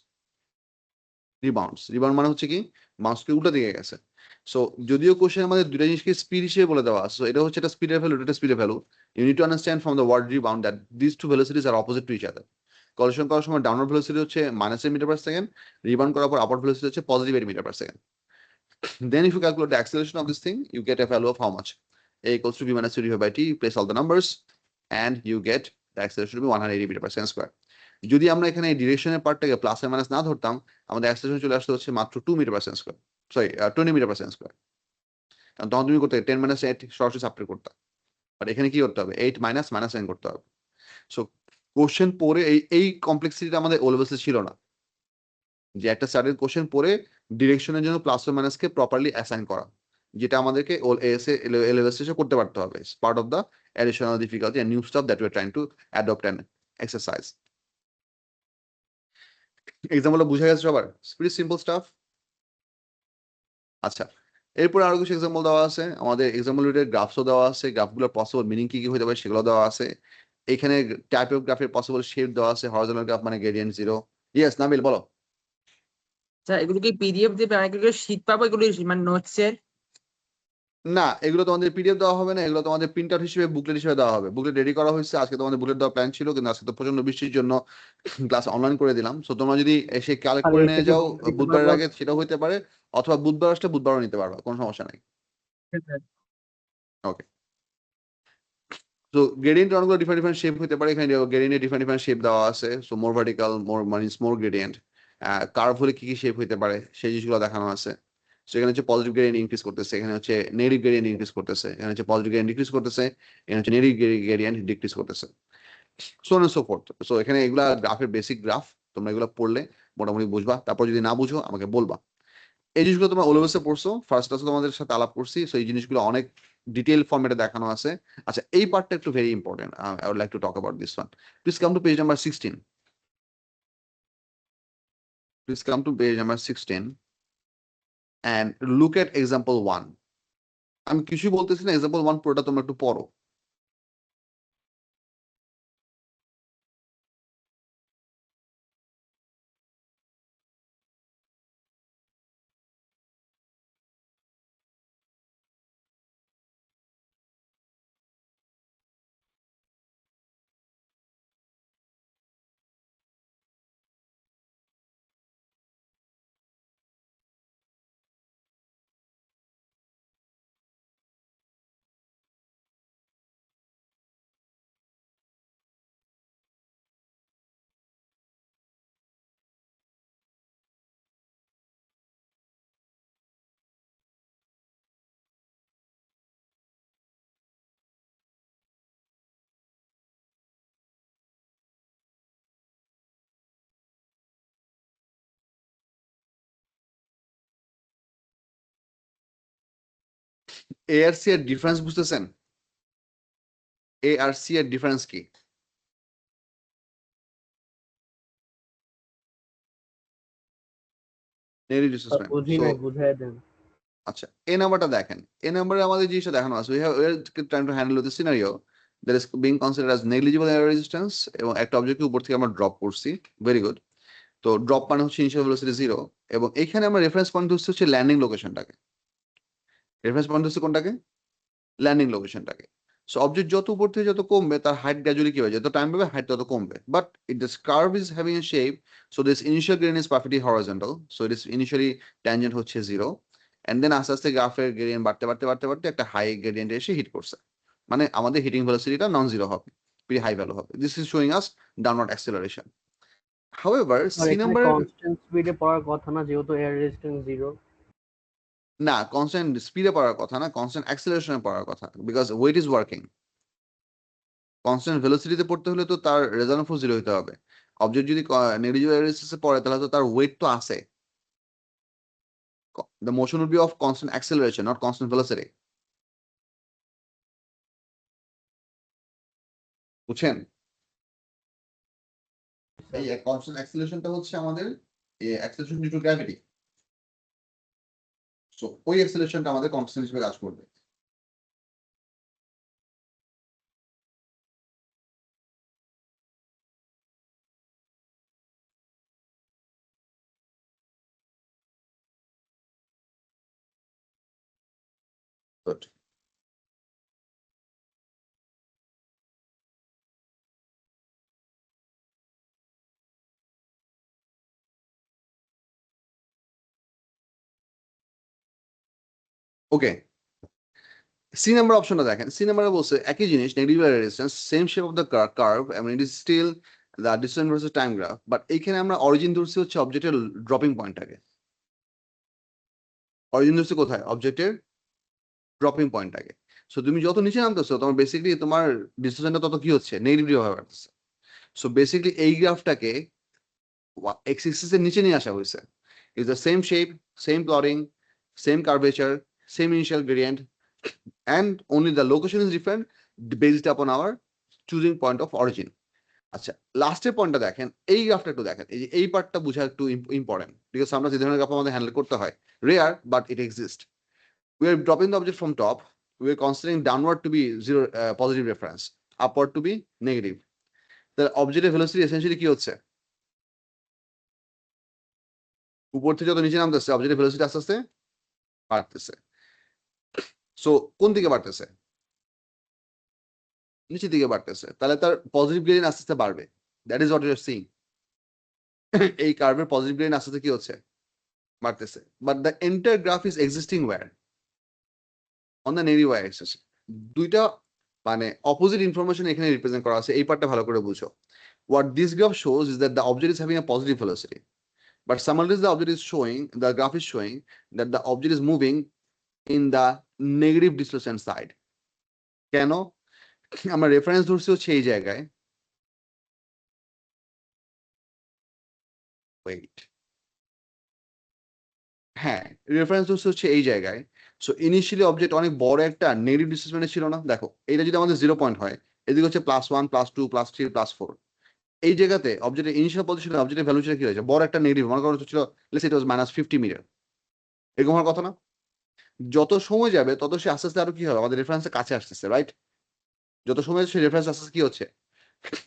Rebound মানে হচ্ছে কি মাউসকে উল্টো দিকে গেছে। সো যদিও কোশ্চেন আমাদের দুটো জিনিসকে স্পিড হিসেবে বলে দেওয়া আছে, এটা হচ্ছে একটা স্পিডের ভ্যালু, এটা স্পিডের value. You need to understand from the word rebound that this two velocities are opposite to each other. Collision করার সময় ডাউনওয়ার্ড ভেলোসিটি হচ্ছে -8 মিটার পার সেকেন্ড, রিবাউন্ড করার পর আপওয়ার্ড ভেলোসিটি হচ্ছে +8 metre per second. Then if you calculate the acceleration of this thing, you get a value of how much? A equals to v minus 3 by t, place all the numbers, and you get the acceleration to be 180 meter per second square. যদি আমরা এখানে এই ডিরেকশনের পার্টটাকে প্লাস এর মাইনাস না ধরতাম, আমাদের অ্যাক্সেলারেশন চলে আসতে হচ্ছে মাত্র 2 metre per second square, sorry 20 metre per second square. কারণ তখন তুমি করতে 10 - 8 সরাসরি সাবট্রাক্ট করতে, বাট এখানে কি করতে হবে 8 - -9 করতে হবে। সো কোশ্চেন পড়ে এই কমপ্লেক্সিটিটা আমাদের ও লেভেলসে ছিল না, যে একটা সার্টেন কোশ্চেন পড়ে ডিরেকশনের জন্য প্লাস ও মাইনাসকে প্রপারলি অ্যাসাইন করা, যেটা আমাদেরকে এলএলএস করতে পারতে হবে। Part of the additional difficulty and new stuff that we are trying to adopt and exercise. এক্সাম্পলটা বুঝা গেছে সবার? Pretty simple stuff. আচ্ছা, এরপরে আরো কিছু এক্সাম্পল দেওয়া আছে আমাদের। এক্সাম্পল রিলেটেড গ্রাফসও দেওয়া আছে, গ্রাফগুলোর পসিবল মিনিং কি কি হতে পারে সেগুলো দেওয়া আছে। এখানে টাইপ অফ গ্রাফের পসিবল শেপ দেওয়া আছে। হরিজন্টাল গ্রাফ মানে গ্রেডিয়েন্ট 0। ইয়েস নাবিল বলো। স্যার এগুলো কি পিডিএফ দিবে, এগুলো শীট পাবো, এগুলো মানে নোটসের? না, এগুলো তোমাদের পিডিএফ দেওয়া হবে না, এগুলো তোমাদের প্রিন্ট আউট হিসেবে বুকলেট হিসেবে দেওয়া হবে। বুকলেট রেডি করা হয়েছে, আজকে তোমাদের বুকলেট দেওয়ার প্ল্যান ছিল, কিন্তু আজকে তো প্রচন্ড বৃষ্টির জন্য ক্লাস অনলাইন করে দিলাম। সো তোমরা যদি এসে কালেক্ট করে নিয়ে যাও বুধবারের আগে, সেটাও হইতে পারে, অথবা বুধবার আসলে বুধবারও নিতে পারবা, কোনো সমস্যা নাই। ওকে, তো গ্রেডিয়েন্ট অনেকগুলো ডিফারেন্ট শেপ হতে পারে। এখানে গ্রেডিয়েন্টের ডিফারেন্ট শেপ দেওয়া আছে। সো মোর ভার্টিক্যাল, মোর মানে স্মল গ্রেডিয়েন্ট, কার্ভ হলে কি কি শেপ হতে পারে সেই জিনিসগুলো দেখানো আছে। সো এখানে হচ্ছে পজিটিভ গ্রেডিয়েন্ট ইনক্রিজ করতেছে, এখানে হচ্ছে নেগেটিভ গ্রেডিয়েন্ট ইনক্রিজ করতেছে, এখানে হচ্ছে পজিটিভ গ্রেডিয়েন্ট ডিক্রিজ করতেছে, এখানে হচ্ছে নেগেটিভ গ্রেডিয়েন্ট ডিক্রিজ করতেছে, so on and so forth. So এখানে এগুলা গ্রাফের বেসিক গ্রাফ। তোমরা এগুলো পড়লে মোটামুটি বুঝবা, তারপর যদি না বুঝো আমাকে বলবা। এই জিনিসগুলো তোমরা ওলেভেলসে পড়ছো, ফার্স্ট ক্লাসে তোমাদের সাথে আলাপ করছি, সো এই জিনিসগুলো অনেক ডিটেইল ফরম্যাটে দেখানো আছে। আচ্ছা, এই পার্টটা একটু very important, I would like to talk about this one. Please come to page number 16. Please come to page number 16 and look at example 1. আমি কিছু বলতেছি না, example 1 পুরোটা তোমরা একটু পড়ো। এ আর সি এর ডিফারেন্স বুঝতেছেন? এ আর সি এর ডিফারেন্স কি? Negative displacement. বুঝি সো নাই, বুঝাই দেন। আচ্ছা, এ নাম্বারটা দেখেন, এ নাম্বারে আমাদের জিনিসটা দেখানো আছে, we are trying to handle the scenario that is being considered as negligible air resistance, এবং একটা অবজেক্টকে উপর থেকে আমরা ড্রপ করছি, ভেরি গুড। তো ড্রপ মানে হচ্ছে ইনিশিয়াল ভেলোসিটি 0, এবং এইখানে আমরা রেফারেন্স পয়েন্ট হচ্ছে ল্যান্ডিং লোকেশনটাকে। রেফারেন্স পয়েন্ট হচ্ছে কোনটাকে? ল্যান্ডিং লোকেশনটাকে। সো অবজেক্ট যত উপর থেকে যত কমবে, তার হাইট গ্র্যাজুয়ালি কি হয়, যত টাইম পাবে হাইট তত কমবে, but it this curve is having a shape, so this initial gradient is perfectly horizontal, so it is initially tangent হচ্ছে 0, এন্ড দেন আস্তে আস্তে গ্রাফের গ্রেডিয়েন্ট বাড়তে বাড়তে বাড়তে বাড়তে একটা হাই গ্রেডিয়েন্টে এসে হিট করছে, মানে আমাদের হিটিং ভেলোসিটিটা নন জিরো হবে, প্রি হাই ভ্যালু হবে। This is showing us downward acceleration. However আর সি এখানে নাম্বারের কনস্ট্যান্ট স্পিডে পড়ার কথা না, যেহেতু এয়ার রেজিস্ট্যান্স 0। না, কনস্ট্যান্ট স্পিডে পড়ার কথা না, কনস্ট্যান্ট অ্যাক্সেলারেশনে পড়ার কথা, because weight is working. Constant ভেলোসিটিতে পড়তে হলে তো তার রেজাল্ট ফোর্স 0 হতে হবে। অবজেক্ট যদি নেগেটিভ এয়ারেসিসে পড়ে, তাহলে তো তার ওয়েট তো আছে। The motion would be of constant acceleration, not constant velocity. বুঝছেন? এই কনস্ট্যান্ট অ্যাক্সেলারেশনটা হচ্ছে আমাদের acceleration due to gravity. So ওই অ্যাক্সেলারেশনটা আমাদের কনস্ট্যান্ট হিসেবে কাজ করবে। Good. ওকে, সি নাম্বার অপশনটা দেখেন। সি নাম্বারে বলছে একই জিনিস, negative resistance, same shape of the curve, এবং it is still the distance versus time graph, but এইখানে আমরা অরিজিন ধরছি হচ্ছে অবজেক্টের ড্রপিং পয়েন্টটাকে। অরিজিন ধরছি কোথায়? অবজেক্টের ড্রপিং পয়েন্টটাকে। সো তুমি যত নিচে নামতেছো, তোমার বেসিক্যালি তোমার ডিসটেন্সটা তত কি হচ্ছে, নেগেটিভ ভাবে বাড়তেছে। সো বেসিক্যালি এই গ্রাফটাকে এক্স এক্সিসের নিচে নিয়ে আসা হয়েছে। Is the same shape, same plotting, same curvature, same initial gradient, and only the location is different based upon our choosing point of origin. আচ্ছা, লাস্টের পয়েন্টটা দেখেন, এই গ্রাফটা একটু দেখেন, এই যে এই পার্টটা বোঝা একটু ইম্পর্টেন্ট, বিকজ আমরা যে ধরনের গ্রাফ আমাদের হ্যান্ডেল করতে হয়, rare but it exist. We are dropping the object from top, we are considering downward to be zero, positive reference, upward to be negative. The objective velocity essentially কি হচ্ছে, উপর থেকে যত নিচে নামতেছে অবজেক্টিভ ভেলোসিটি আস্তে আস্তে বাড়তেছে। সো কোন দিকে বাড়তেছে? নিচের দিকে বাড়তেছে, তাহলে তার পজিটিভ গ্রেডিয়েন্ট আস্তে আস্তে বাড়বে। That is what you are seeing. এই কার্ভের পজিটিভ গ্রেডিয়েন্ট আস্তে আস্তে কি হচ্ছে, বাড়তেছে। But the entire graph is existing where, on the negative y axis. দুইটা মানে অপোজিট ইনফরমেশন এখানে রিপ্রেজেন্ট করা আছে, এই পার্টটা ভালো করে বুঝো। What this graph shows is that the object is having a positive velocity, but simultaneously the object is showing, the graph is showing that the object is moving in the negative displacement side. কেন? আমরা রেফারেন্স ধরছি হচ্ছে এই জায়গায়, ওয়েট, হ্যাঁ রেফারেন্স হচ্ছে এই জায়গায়। সো ইনিশিয়ালি অবজেক্ট অনেক বড় একটা নেগেটিভ ডিসপ্লেসমেন্টে ছিল না, দেখো এটা যদি আমাদের 0 পয়েন্ট হয়, এদিকে হচ্ছে +1 +2 +3 +4, এই জায়গাতে অবজেক্টের ইনিশিয়াল পজিশনে অবজেক্টের ভ্যালু ছিল কি হয়েছে, বড় একটা নেগেটিভ, মনে করো ছিল লেটস ইট ওয়াজ -50 মিটার, এরকম হওয়ার কথা না? যত সময় যাবে তত সে আস্তে আস্তে আরো কি হবে, আমাদের রেফারেন্সের কাছে আসতেছে, রাইট? যত সময় সে রেফারেন্স আস্তে আস্তে কি হচ্ছে,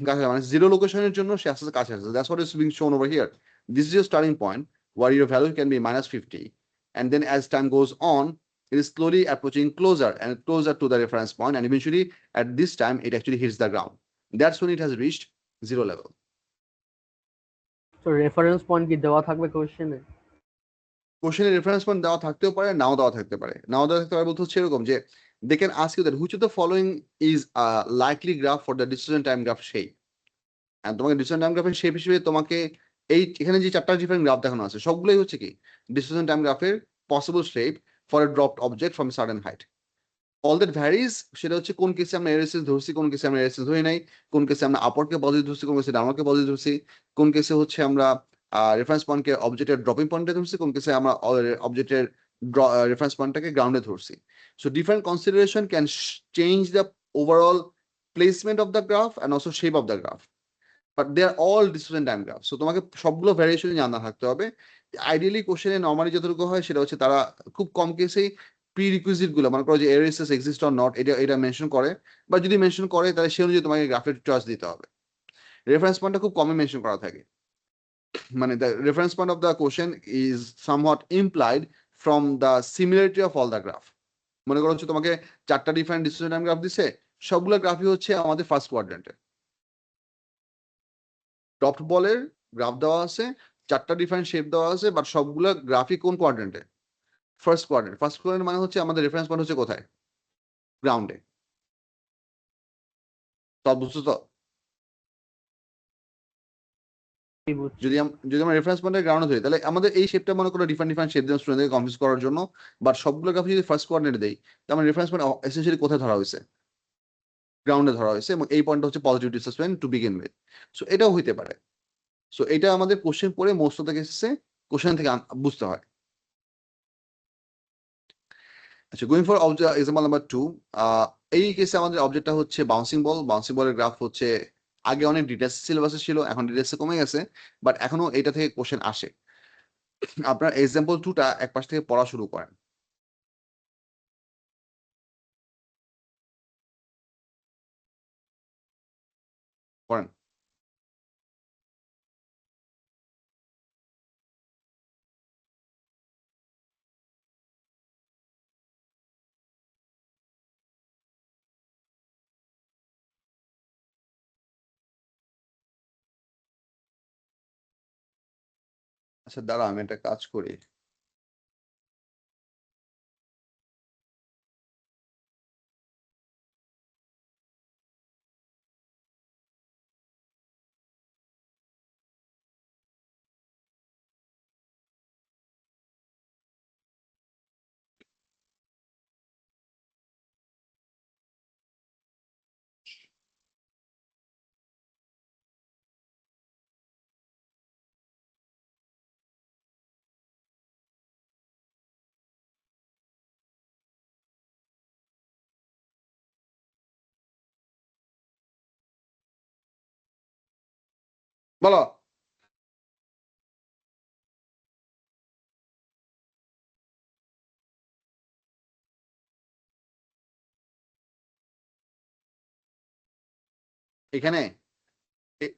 কাছে, মানে জিরো লোকেশনের জন্য সে আস্তে আস্তে কাছে আসছে। দ্যাটস হোয়াট ইজ বিং শোন over here. This is your starting point where your value can be -50, and then as time goes on it is slowly approaching closer and closer to the reference point, and eventually at this time it actually hits the ground. That's when it has reached zero level. তো রেফারেন্স পয়েন্ট কি দেওয়া থাকবে কোশ্চেনে? কোশ্চেনের রেফারেন্স পয়েন্ট দেওয়া থাকতেও পারে, নাও দেওয়া থাকতে পারে। নাও দেওয়া থাকতে পারে বলতে হচ্ছে এরকম যে they can ask you that which of the following is a likely graph for the distance time graph shape, and তোমাকে ডিসটেন্স টাইম গ্রাফের শেপ হিসেবে তোমাকে এই এখানে যে চারটা ডিফারেন্ট গ্রাফ দেখানো আছে সবগুলোই হচ্ছে কি ডিসটেন্স টাইম গ্রাফের possible shape for a dropped object from certain height. All that varies, সেটা হচ্ছে কোন কেসে আমরা এরএসএস ধরছি, কোন কেসে আমরা এরএসএস ধরি নাই, কোন কেসে আমরা আপওয়ার্ডকে পজিটিভ ধরছি, কোন কেসে ডাউনওয়ার্ডকে পজিটিভ ধরছি, কোন কেসে হচ্ছে আমরা রেফারেন্স পয়েন্টকে অবজেক্টের ড্রপিং পয়েন্টে ধরছি, কোন কেসে আমরা অবজেক্টের রেফারেন্স পয়েন্টটাকে গ্রাউন্ডে ধরছি। So different consideration can change the overall placement of the graph and also shape of the graph, but they are all distance time graph. So তোমাকে সবগুলো ভ্যারিয়েশন জানা থাকতে হবে। আইডিয়ালি কোশ্চেনে নর্মালি যতটুকু হয় সেটা হচ্ছে তারা খুব কম কেসেই প্রি রিকুইজিট গুলো, মনে করো যে এরএসএস এক্সিস্ট অর নট, এটা মেনশন করে, বা যদি মেনশন করে তাহলে সে অনুযায়ী তোমাকে গ্রাফের চয়েস দিতে হবে। রেফারেন্স পয়েন্টটা খুব কমই মেনশন করা থাকে, মানে the reference point of the question is somewhat implied from the similarity of all the graph. মনে করো হচ্ছে তোমাকে চারটা ডিফারেন্ট ডিসটেন্স টাইম গ্রাফ দিছে, সবগুলো গ্রাফই হচ্ছে আমাদের ফার্স্ট কোয়াড্রেন্টে। ড্রপড বলের গ্রাফ দেওয়া আছে, চারটা ডিফারেন্ট শেপ দেওয়া আছে, বাট সবগুলো গ্রাফই কোন কোয়াড্রেন্টে, ফার্স্ট কোয়াড্রেন্ট। ফার্স্ট কোয়াড্রেন্ট মানে হচ্ছে আমাদের রেফারেন্স পয়েন্ট হচ্ছে কোথায়, গ্রাউন্ডে। তো বুঝছো তো, কি বুঝছি? যদি আমরা রেফারেন্স পয়েন্টের গ্রাউন্ডে ধরি তাহলে আমাদের এই শেপটা মনে করো ডিফারেন্ট ডিফারেন্ট শেপ দিয়ে স্টুডেন্টদের কনফিউজ করার জন্য, বাট সবগুলো গ্রাফ যদি ফার্স্ট কোয়াড্রেন্টে দেই তাহলে আমার রেফারেন্স পয়েন্ট এসেনশিয়ালি কোথায় ধরা হয়েছে, গ্রাউন্ডে ধরা হয়েছে, এবং এই পয়েন্টটা হচ্ছে positive displacement to begin with. So এটাও হইতে পারে। সো এটা আমাদের কোশ্চেন পড়ে মোস্ট অফ দ্য কেসে কোশ্চেন থেকে বুঝতে হয়। আচ্ছা, গোয়িং ফর এক্সাম্পল নাম্বার 2, এই কেসে আমাদের অবজেক্টটা হচ্ছে বাউন্সিং বল। বাউন্সিং বলের গ্রাফ হচ্ছে আগে অনেক ডিটেলস সিলেবাসে ছিল, এখন ডিটেলসে কমে গেছে, বাট এখনো এটা থেকে কোশ্চেন আসে। আপনার এক্সাম্পল 2টা এক পাশ থেকে পড়া শুরু করেন। করেন। আচ্ছা দাঁড়া, আমি একটা কাজ করি। বলো। এখানে এ-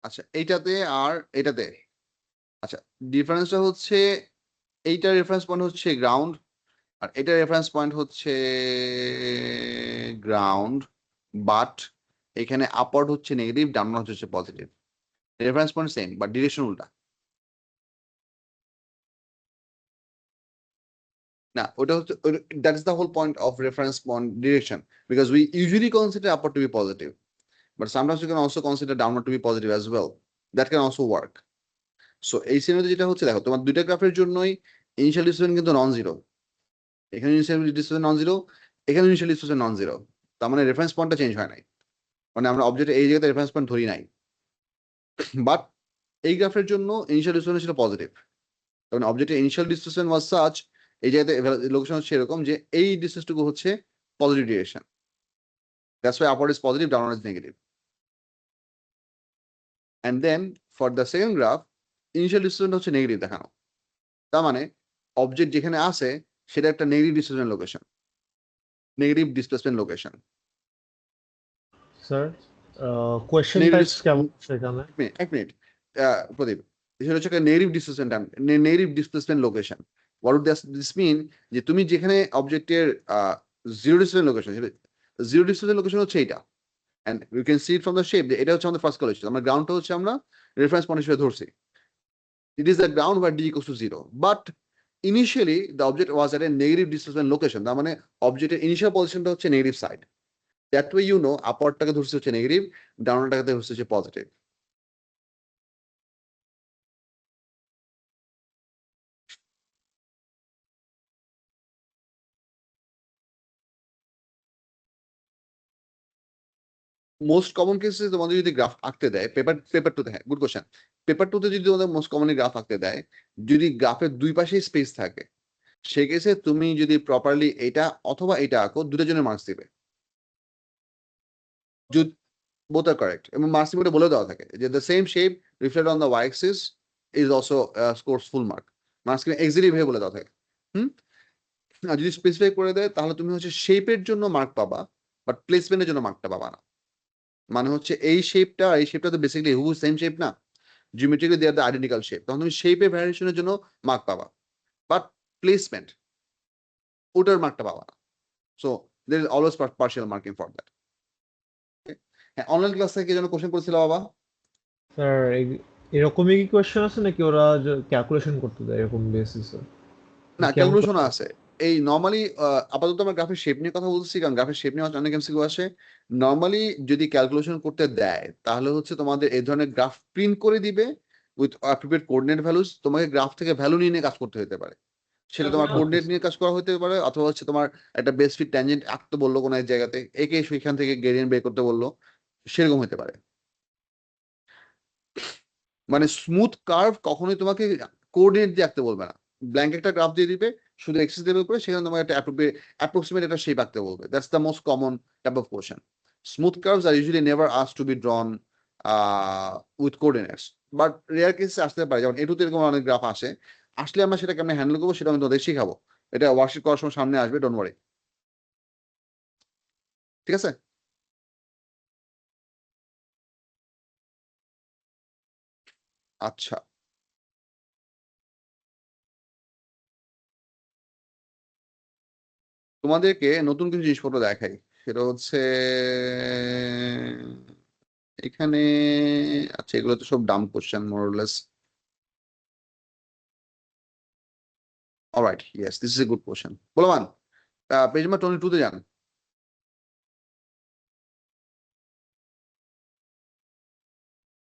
আচ্ছা এইটাতে আর এটাতে, আচ্ছা ডিফারেন্সটা হচ্ছে এইটার রেফারেন্স পয়েন্ট হচ্ছে গ্রাউন্ড, আর এটার রেফারেন্স পয়েন্ট হচ্ছে গ্রাউন্ড, বাট এখানে আপওয়ার্ড হচ্ছে নেগেটিভ, ডাউনওয়ার্ড হচ্ছে positive. Reference point same but direction উল্টা। না, ওটা হচ্ছে that is the whole point of reference point direction, because we usually consider upward to be positive, but sometimes you can also consider downward to be positive as well. That can also work. So এই সিনারিওতে যেটা হচ্ছে, দেখো তোমার দুইটা গ্রাফের জন্যই ইনিশিয়াল ডিসপ্লেসমেন্ট কিন্তু নন জিরো। এখানে ইনিশিয়াল ডিসপ্লেসমেন্ট নন জিরো, এখানে ইনিশিয়াল ডিসপ্লেসমেন্ট নন জিরো। তার মানে রেফারেন্স পয়েন্টটা চেঞ্জ হয় নাই, মানে আমরা অবজেক্ট এই জায়গাতে রেফারেন্স পয়েন্ট ধরি নাই। বাট এই গ্রাফের জন্য ইনিশিয়াল ডিসপ্লেসমেন্ট ছিল পজিটিভ, কারণ অবজেক্টের ইনিশিয়াল ডিসপ্লেসমেন্ট ওয়াজ সাচ, এই জায়গাতে লোকেশন হচ্ছে এরকম যে এই ডিসটেন্সটুকু হচ্ছে positive direction, that's why upward is positive, downward is negative. And then for the second graph initial displacement হচ্ছে নেগেটিভ দেখানো, তার মানে অবজেক্ট যেখানে আছে সেটা একটা negative displacement location, negative displacement location. Sir question Negative types dis- কেমন সেখানে? এক মিনিট প্রদীপ, সেটা হচ্ছে negative displacement, negative displacement location. What would this mean, যে তুমি যেখানে অবজেক্টের zero displacement location, zero displacement location হচ্ছে এটা, and you can see it from the shape, এটা হচ্ছে আমাদের ফার্স্ট কলেজ, আমরা গ্রাউন্ডটা হচ্ছে আমরা রেফারেন্স পয়েন্ট হিসেবে ধরছি, it is the ground where D equals to zero, but initially the object was at a negative displacement location, তার মানে অবজেক্টের ইনিশিয়াল পজিশনটা হচ্ছে negative side, that way you know আপারটাকে ধরছে হচ্ছে নেগেটিভ, ডাউনটাকে ধরছে হচ্ছে পজিটিভ। মোস্ট কমন কেসে তোমাদের যদি গ্রাফ আঁকতে দেয় পেপার টুতে, হ্যাঁ গুড কোশ্চেন, পেপার টুতে যদি তোমাদের মোস্ট কমনলি গ্রাফ আঁকতে দেয়, যদি গ্রাফের দুই পাশে স্পেস থাকে, সেই কেসে তুমি যদি প্রপারলি এটা অথবা এটা আঁকো, দুটোর জন্য মার্কস দিবে, both are correct, এবং মার্কস দিবে বলে দেওয়া থাকে যে the same shape reflect on the y axis is also scores full mark, marks exactly ভাবে বলে দেওয়া থাকে। আর যদি স্পেসিফাই করে দেয় তাহলে তুমি হচ্ছে শেপের জন্য মার্ক পাবা, বাট প্লেসমেন্টের জন্য মার্কটা পাবা না। মানে হচ্ছে এই শেপটা তো বেসিক্যালি হুবহু সেম শেপ না, geometrically they are the identical shape, তখন তুমি শেপের ভ্যারিয়েশনের জন্য মার্ক পাবা, বাট প্লেসমেন্ট ওটার মার্কটা পাবা না। So there is always partial marking for that. হ্যাঁ, অনলাইন ক্লাস থেকে যেন কোশ্চেন করেছিল বাবা। স্যার এরকমই কি কোয়েশ্চেন আছে নাকি ওরা ক্যালকুলেশন করতে দেয় এরকম বেসিসে? না, কেমন ক্যালকুলেশন আছে। এই নর্মালি আপাতত আমরা গ্রাফের শেপ নিয়ে কথা বলছি, কারণ গ্রাফের শেপ নিয়ে অনেক এমসিকিউ আসে। নর্মালি যদি ক্যালকুলেশন করতে দেয় তাহলে হচ্ছে তোমাদের এই ধরনের গ্রাফ প্রিন্ট করে দিবে উইথ প্রিপেয়ার্ড কোঅর্ডিনেট ভ্যালুস, তোমাকে গ্রাফ থেকে ভ্যালু নিয়ে কাজ করতে হতে পারে, সেটা তোমার কোঅর্ডিনেট নিয়ে কাজ করা হতে পারে, অথবা হচ্ছে তোমার একটা বেস ফিট ট্যানজেন্ট আঁকতে বললো কোনো এক জায়গাতে, একে সেখান থেকে গ্রেডিয়েন্ট বের করতে বললো, সেরকম হতে পারে। মানে স্মুথ কার্ভ কখনোই তোমাকে কোঅর্ডিনেট দিয়ে আঁকতে বলবে না, ব্ল্যাঙ্ক একটা গ্রাফ দিয়ে দিবে শুধু এক্সিস লেভেল করে, সেখানে তোমাকে একটা অ্যাপ্রক্সিমেট একটা শেপ আঁকতে বলবে। That's the most common type of question. Smooth curves are usually never asked to be drawn with coordinates, but rare কেসে আসতে পারে, যেমন এটুতে এরকম অনেক গ্রাফ আসে, আসলে আমরা সেটা কেমন হ্যান্ডেল করবো সেটা আমি তোমাদের শিখাবো, এটা ওয়ার্কশিট করার সময় সামনে আসবে, ডোন্ট ওয়ারি, ঠিক আছে? আচ্ছা, তোমাদেরকে নতুন কিছু জিনিসপত্র দেখাই, সেটা হচ্ছে এখানে, আচ্ছা এগুলো তো সব Dam question মোরলেস। Alright, yes this is a good question. বলবান পেজ নাম্বার 22 তে যান।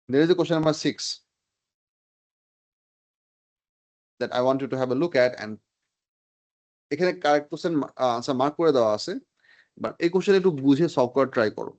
There is a question number 6 that I want you to have a look at, and এখানে কারেক্ট কোশ্চেন আনসার মার্ক করে দেওয়া আছে, বাট এই কোশ্চেন একটু বুঝে সলভ করার ট্রাই করো।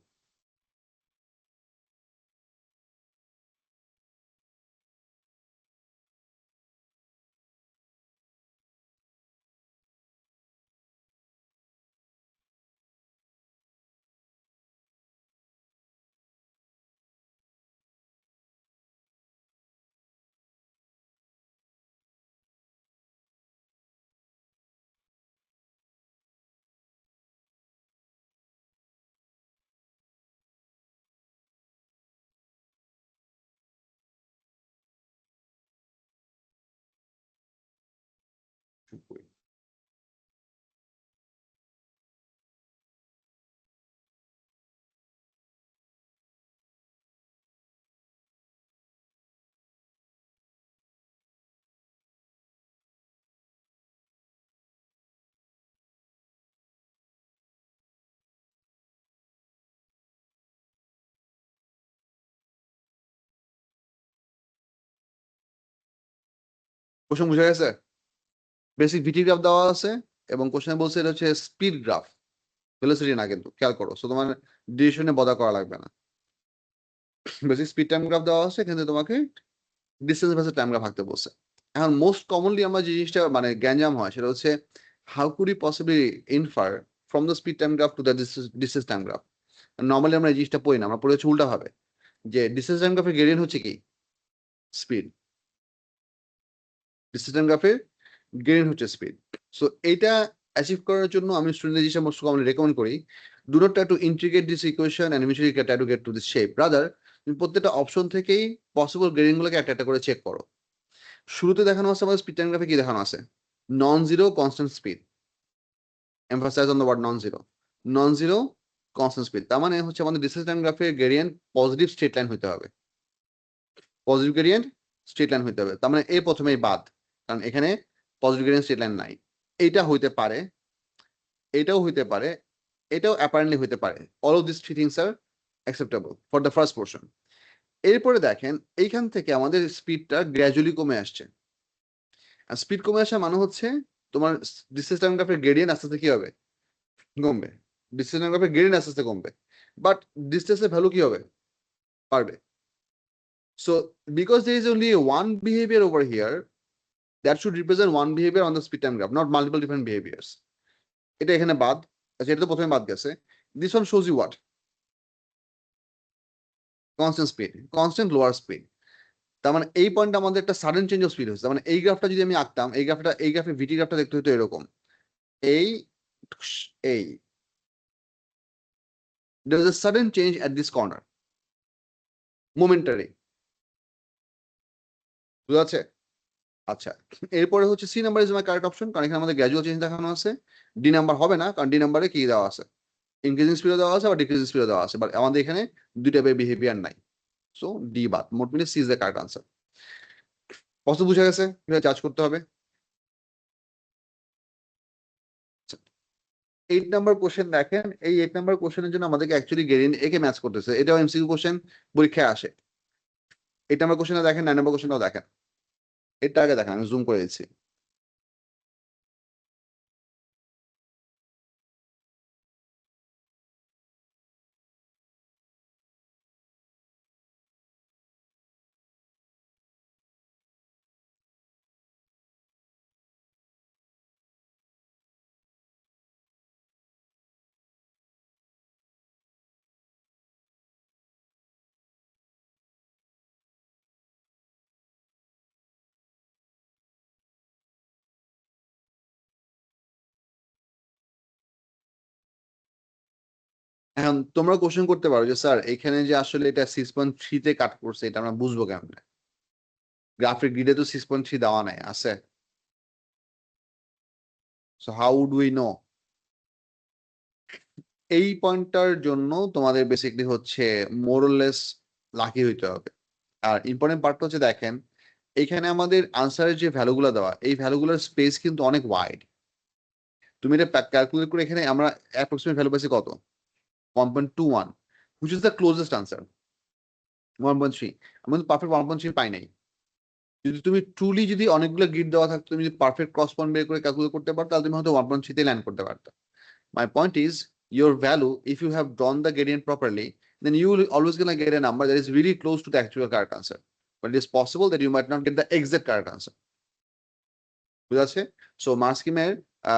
কোশ্চেন বুঝে গেছে? বেসিক ভিটি গ্রাফ দেওয়া আছে, এবং কোশ্চেন বলছে এটা হচ্ছে স্পিড গ্রাফ, ভেলোসিটি না, কিন্তু খেয়াল করো, সো তোমার ডিরেকশনে বদা করা লাগবে না। বেসিক স্পিড টাইম গ্রাফ দেওয়া আছে, এখানে তোমাকে ডিস্টেন্স ভার্সেস টাইম গ্রাফ আঁকতে বলছে। এখন মোস্ট কমনলি আমরা যে জিনিসটা মানে গ্যাঞ্জাম হয় সেটা হচ্ছে how could you possibly infer from the speed time graph to the distance time graph. Normally আমরা এই জিনিসটা পড়ি না, আমরা পড়ে হচ্ছে উল্টা ভাবে, যে ডিস্টেন্স টাইম গ্রাফের গ্রেডিয়েন্ট হচ্ছে কি স্পিড, ডিস্টেন্স টাইম গ্রাফের গ্রেডিয়েন্ট হচ্ছে স্পিড। সো এইটা অ্যাচিভ করার জন্য আমি স্টুডেন্টদের জিনিসটা মোস্ট কমনলি রেকমেন্ড করি, do not try to integrate this equation and immediately try to get to this shape, rather তুমি প্রত্যেকটা অপশন থেকেই পসিবল গ্রেডিয়েন্টগুলোকে একটা একটা করে চেক করো। শুরুতে দেখানো আছে আমাদের স্পিড টাইম গ্রাফে কি দেখানো আছে, non zero constant speed, emphasise on the word non zero, non zero constant speed. তার মানে হচ্ছে আমাদের ডিস্টেন্স টাইম গ্রাফের গ্রেডিয়েন্ট পজিটিভ স্ট্রেট লাইন হতে হবে, পজিটিভ গ্রেডিয়েন্ট স্ট্রেট লাইন হতে হবে। তার মানে এই প্রথমেই বাদ, কারণ এখানে পজিটিভ গ্রেডিয়েন্ট স্ট্রেট লাইন নাই। এইটা হইতে পারে, এটাও হইতে পারে, এটাও অ্যাপারেন্টলি হইতে পারে। All of this three things are acceptable for the first portion. এরপরে দেখেন এইখান থেকে আমাদের স্পিডটা গ্র্যাজুয়ালি কমে আসছে। আর স্পিড কমে আসা মানে হচ্ছে তোমার ডিস্টেন্স টাইম গ্রাফের গ্রেডিয়েন্ট আস্তে আস্তে কি হবে, কমবে। ডিস্টেন্স টাইম গ্রাফের গ্রেডিয়েন্ট আস্তে আস্তে কমবে, বাট ডিস্টেন্সের ভ্যালু কি হবে, বাড়বে। So because there is only one behavior over here, that should represent one behavior on the speed time graph, not multiple different behaviors. এটা এখানে বাদ, আচ্ছা এটা তো প্রথমে বাদ গেছে। This one shows you what? Constant speed, constant lower speed. তার মানে এই পয়েন্টে আমাদের একটা সাডেন চেঞ্জ অফ স্পিড হচ্ছে। তার মানে এই গ্রাফটা যদি আমি আঁকতাম, এই গ্রাফে ভিটি গ্রাফটা দেখতে হতো এরকম, এই এই there is a sudden change at this corner, momentary, বুঝা যাচ্ছে? আচ্ছা, এরপরে হচ্ছে C number is my correct option, কারণ এখানে আমাদের গ্র্যাজুয়াল চেঞ্জ দেখানো আছে। ডি নাম্বার হবে না, কারণ ডি নাম্বারে কি দেওয়া আছে, ইনক্রিজিং স্পিড দেওয়া আছে বা ডিক্রিজিং স্পিড দেওয়া আছে, বাট আমাদের এখানে দুই টাইপের বিহেভিয়ার নাই। সো ডি বাদ, মোট মিলে C is the correct answer. কত বুঝা গেছে কিভাবে চার্জ করতে হবে? 8 নাম্বার কোশ্চেন দেখেন, এই 8 নাম্বার কোশ্চেনের জন্য আমাদেরকে অ্যাকচুয়ালি গ্রেডিয়েন্ট এ কে ম্যাচ করতেছে। এটাও এমসিকিউ কোশ্চেন, পরীক্ষায় আসে। 8 নাম্বার কোশ্চেনটা দেখেন, 9 নাম্বার কোশ্চেনটাও দেখেন। এটা আগে দেখেন, আমি জুম করে দিচ্ছি। এখন তোমরা কোশ্চেন করতে পারো যে স্যার এখানে যে আসলে এটা 6.3 তে কাট করছে, এটা আমরা বুঝবো কেমনে? গ্রাফিক গ্রিডে তো 6.3 দেওয়া নাই, আছে। So how would we know? এই পয়েন্টটার জন্য তোমাদের বেসিকলি হচ্ছে মোরলেস লাকি হইতে হবে। আর ইম্পর্টেন্ট পার্ট হচ্ছে দেখেন, এখানে আমাদের আনসারের যে ভ্যালুগুলো দেওয়া, এই ভ্যালুগুলোর স্পেস কিন্তু অনেক ওয়াইড। তুমি এটা ক্যালকুলেট করে এখানে আমরা অ্যাপ্রক্সিমেট ভ্যালু পাইছি কত, 1.21, which is the closest answer, 1.3। আমি কিন্তু পারফেক্ট 1.3 পাই নাই। যদি তুমি ট্রুলি যদি অনেকগুলো গ্রিড দেওয়া থাকতো, তুমি যদি পারফেক্ট ক্রস পয়েন্ট বের করে ক্যালকুলেট করতে পারো, তাহলে তুমি হয়তো 1.3 তে ল্যান্ড করতে পারতো। My point is, your value, if you have drawn the gradient properly, then you will always gonna get a number that is really close to the actual correct answer. But it is possible that you might not get the exact correct answer. বুঝা যাচ্ছে? So মার্ক স্কিমের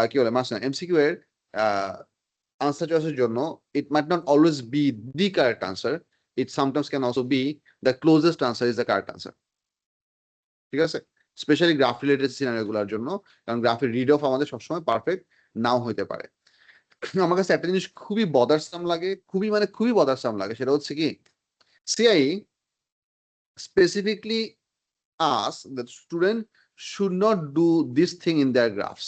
কি বলে, মার্ক এমসিকিউ এর আনসার চয়েসের জন্য it might not always be the correct answer. It sometimes can also be the closest answer is the correct answer. ঠিক আছে? স্পেশালি গ্রাফ রিলেটেড সিনারিওগুলোর জন্য, কারণ গ্রাফের রিড অফ আমাদের সবসময় পারফেক্ট নাও হইতে পারে। আমার কাছে একটা জিনিস খুবই বদারসাম লাগে, খুবই বদারসাম লাগে, সেটা হচ্ছে কি CI specifically as that student should not do this thing in their graphs.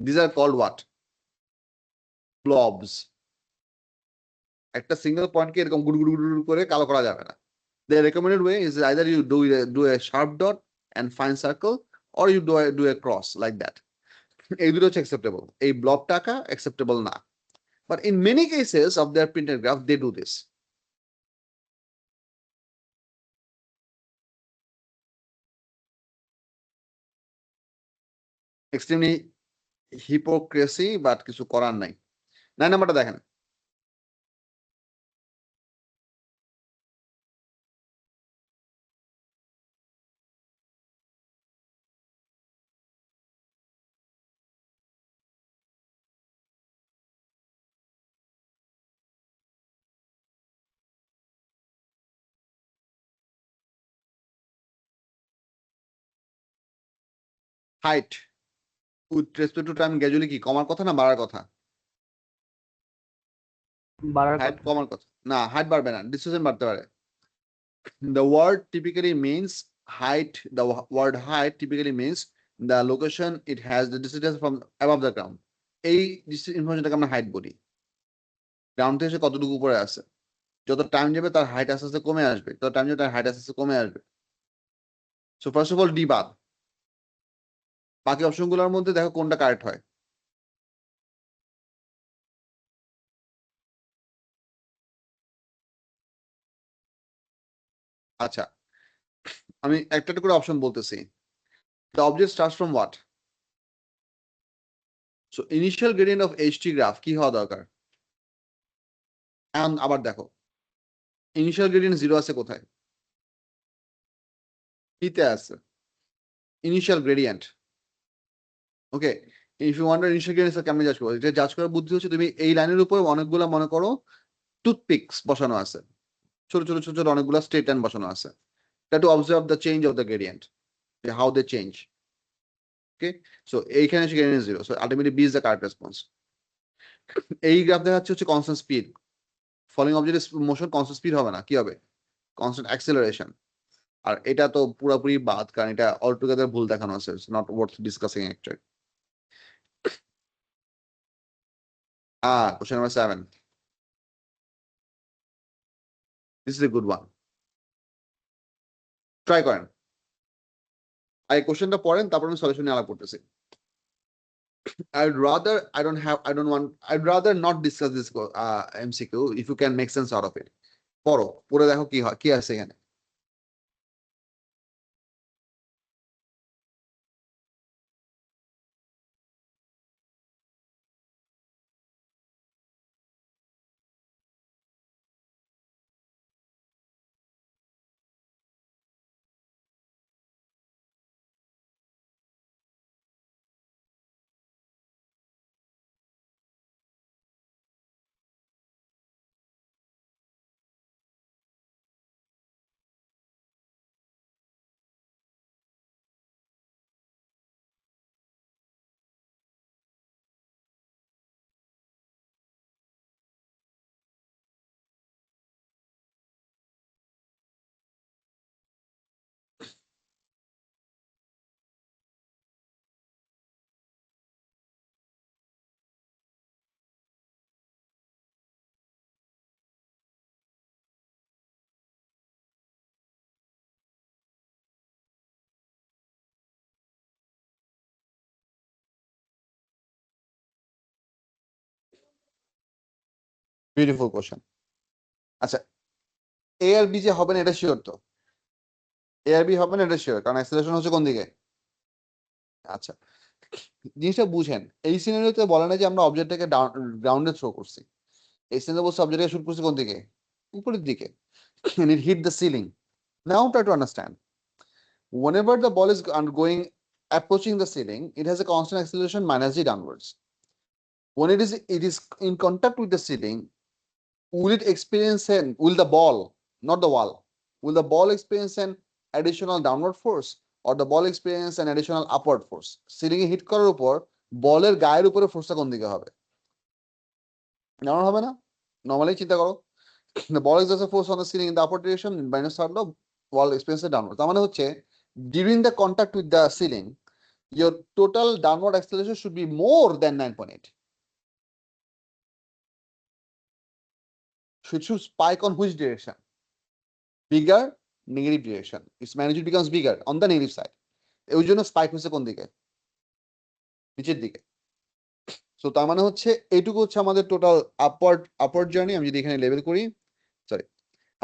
This are called what, blobs. একটা সিঙ্গেল পয়েন্টকে এরকম গুড় গুড় গুড় করে কালো করা যাবে না। The recommended way is either you do a sharp dot and fine circle, or you do a cross like that. এই দুটো হচ্ছে acceptable, এই ব্লব টাকা acceptable না। But in many cases of their printed graph, they do this. Extremely hypocrisy, but কিছু করার নাই। 9 নাম্বারটা দেখেন, height with respect to time gradually কি কমার কথা না বাড়ার কথা? বাড়ার হাইট কথা। কমার কথা না, হাইট বাড়বে না, ডিস্টেন্স বাড়তে পারে। The word typically means height. The word height typically means the location it has the distance from above the ground. এই ইনফরমেশনটাকে আমরা হাইট বলি। গ্রাউন্ড থেকে সে কতটুকু উপরে আছে, যত টাইম যাবে তার হাইট আস্তে আস্তে কমে আসবে, যত টাইম যাবে তার হাইট আস্তে আস্তে কমে আসবে। So first of all D বাদ, বাকি অপশনগুলোর মধ্যে দেখো কোনটা কারেক্ট হয়। আচ্ছা, আমি একটা একটা করে অপশন বলতেছি। The object starts from what? So initial gradient of HT graph কি হওয়া দরকার? এখন আবার দেখো ইনিশিয়াল গ্রেডিয়েন্ট 0 আছে কোথায়? কিতে আছে initial gradient. Okay, if you want initial gradient কেমনে জাজ করবো? এটা জাজ করার বুদ্ধি হচ্ছে তুমি এই লাইনের উপর অনেকগুলো মনে করো টুথপিকস বসানো আছে, ছোট ছোট ছোট ছোট অনেকগুলো স্ট্রেট লাইন বসানো আছে। To observe the change of the gradient, how they change. Okay, so এইখানে এসে gradient 0, so ultimately B is the correct response. এই গ্রাফ দেখাচ্ছে হচ্ছে constant speed, following object motion constant speed হবে না, কি হবে? Constant acceleration. আর এটা তো পুরোপুরি বাদ, কারণ এটা অলটুগেদার ভুল দেখানো আছে, it's not worth discussing actually. Question number 7. This is a good one. Try করেন। এই কোশ্চেনটা পড়েন, তারপর আমি সলিউশন নিয়ে আলাপ করতেছি। I'd rather not discuss this MCQ if you can make sense out of it. পড়ো, পড়ে দেখো কি হয়, কি আছে এখানে। Beautiful question. আচ্ছা, এ আর বি যে হবে না এটা শিওর তো? এ আর বি হবে না এটা শিওর, কারণ অ্যাক্সেলারেশন হচ্ছে কোন দিকে? আচ্ছা, জিনিসটা বুঝেন, এই সিনারিওতে বলে না যে আমরা অবজেক্টটাকে গ্রাউন্ডে থ্রো করছি। এই সিনারিও বলছে অবজেক্টকে শুট করছি কোন দিকে? উপরের দিকে। and it hit the ceiling. Now try to understand. Whenever the ball is approaching the ceiling, it has a constant acceleration minus g downwards. When it is in contact with the ceiling, will the ball, not the wall, will the ball experience an additional downward force or the ball experience an additional upward force? Ceiling A hit করার উপর বলের গায়ের উপরে ফোর্সটা কোন দিকে হবে? যেমন হবে না, নরমালি চিন্তা করো, the ball exerts a force on the ceiling in the upward direction minus third of wall experience downward. তার মানে হচ্ছে during the contact with the ceiling, your total downward acceleration should be more than 9.8. Should spike on which direction? Bigger, negative direction. Its magnitude becomes bigger on the negative side. এই জন্য স্পাইক হচ্ছে কোন দিকে? নিচের দিকে। সো তার মানে হচ্ছে এইটুকু হচ্ছে আমাদের টোটাল আপওয়ার্ড জার্নি। আমি যদি এখানে লেভেল করি, সরি,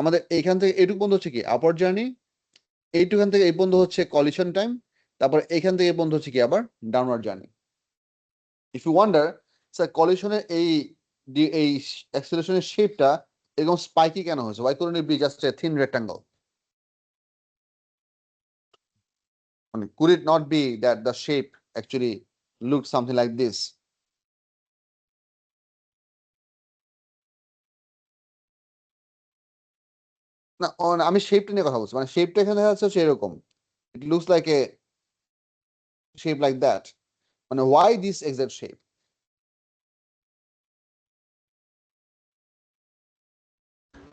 আমাদের এইখান থেকে এইটুকু পর্যন্ত হচ্ছে কি আপওয়ার্ড জার্নি, এইটুখান থেকে এই পর্যন্ত হচ্ছে কলিশন টাইম, তারপর এখান থেকে এই পর্যন্ত হচ্ছে কি আবার downward journey. If you wonder sir কলিশনের এই অ্যাক্সেলারেশনের শেপটা এরকম স্পাইকি কেন হয়েছে? Why couldn't it be just a thin rectangle? মানে could it not be that the shape actually looked something like this? না, আমি শেপটা নিয়ে কথা বলছি, মানে শেপটা এখানে দেখা যাচ্ছে হচ্ছে এরকম, it looks like a shape like that? And why this exact shape?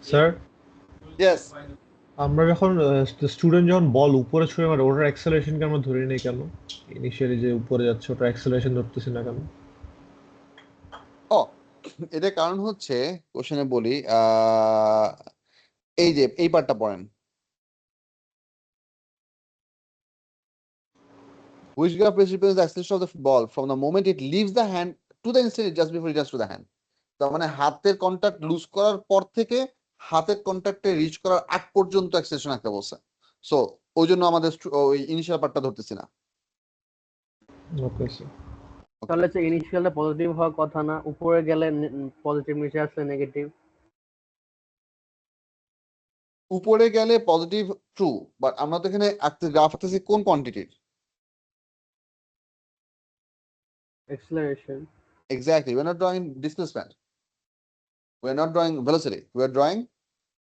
Sir Yes. আমরা যখন স্টুডেন্ট যখন বল উপরে ছুঁড়ে মারে ওটার অ্যাক্সেলারেশনকে আমরা ধরি নেই কেন? ইনিশিয়ালি যে উপরে যাচ্ছে ওটার অ্যাক্সেলারেশন ধরতেছি না কেন? ও এটা কারণ হচ্ছে কোশ্চেনে বলি এই যে এই পার্টটা পড়েন, which graph best represents the acceleration of the ball from the moment it leaves the hand to the instant just before it returns to the hand. তার মানে হাতের কন্টাক্ট লুজ করার পর থেকে হাতের কন্টাক্টে রিচ করার আগ পর্যন্ত অ্যাক্সেলারেশন একটা বলছে। সো ওই জন্য আমাদের ওই ইনিশিয়াল পার্টটা ধরতেছি না। Okay sir. তাহলে হচ্ছে ইনিশিয়ালে পজিটিভ হওয়ার কথা না, উপরে গেলে পজিটিভ, নিচে আসলে নেগেটিভ। উপরে গেলে পজিটিভ ট্রু, বাট আমরা তো এখানে গ্রাফ আঁকতেছি কোন কোয়ান্টিটির? Acceleration. Exactly. We're not drawing displacement. We're not drawing velocity. We're drawing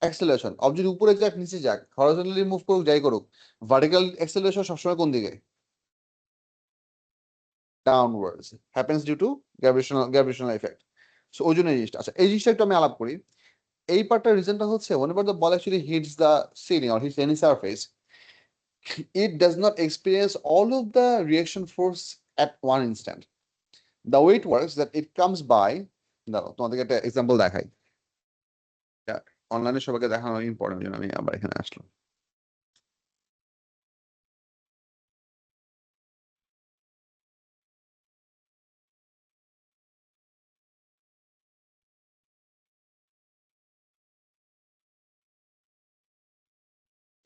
acceleration. Object উপরে যাক নিচে যাক, হরিজন্টালি মুভ করুক যাই করুক, ভার্টিক্যাল অ্যাক্সেলারেশন সবসময় কোন দিকে? Downwards. Happens due to gravitational effect. So ওই জন্য এই জিনিসটা। আচ্ছা এই জিনিসটা একটু আমি আলাপ করি। এই পার্টটার রিজনটা হচ্ছে whenever the ball actually hits the ceiling or hits any surface, it does not experience all of the reaction force at one instant. The way it works that it comes by, দাঁড়াও তোমাদেরকে একটা এক্সাম্পল দেখাই, অনলাইনে সবাইকে দেখানো ইম্পর্টেন্ট, জন্য আমি আবার এখানে আসলাম।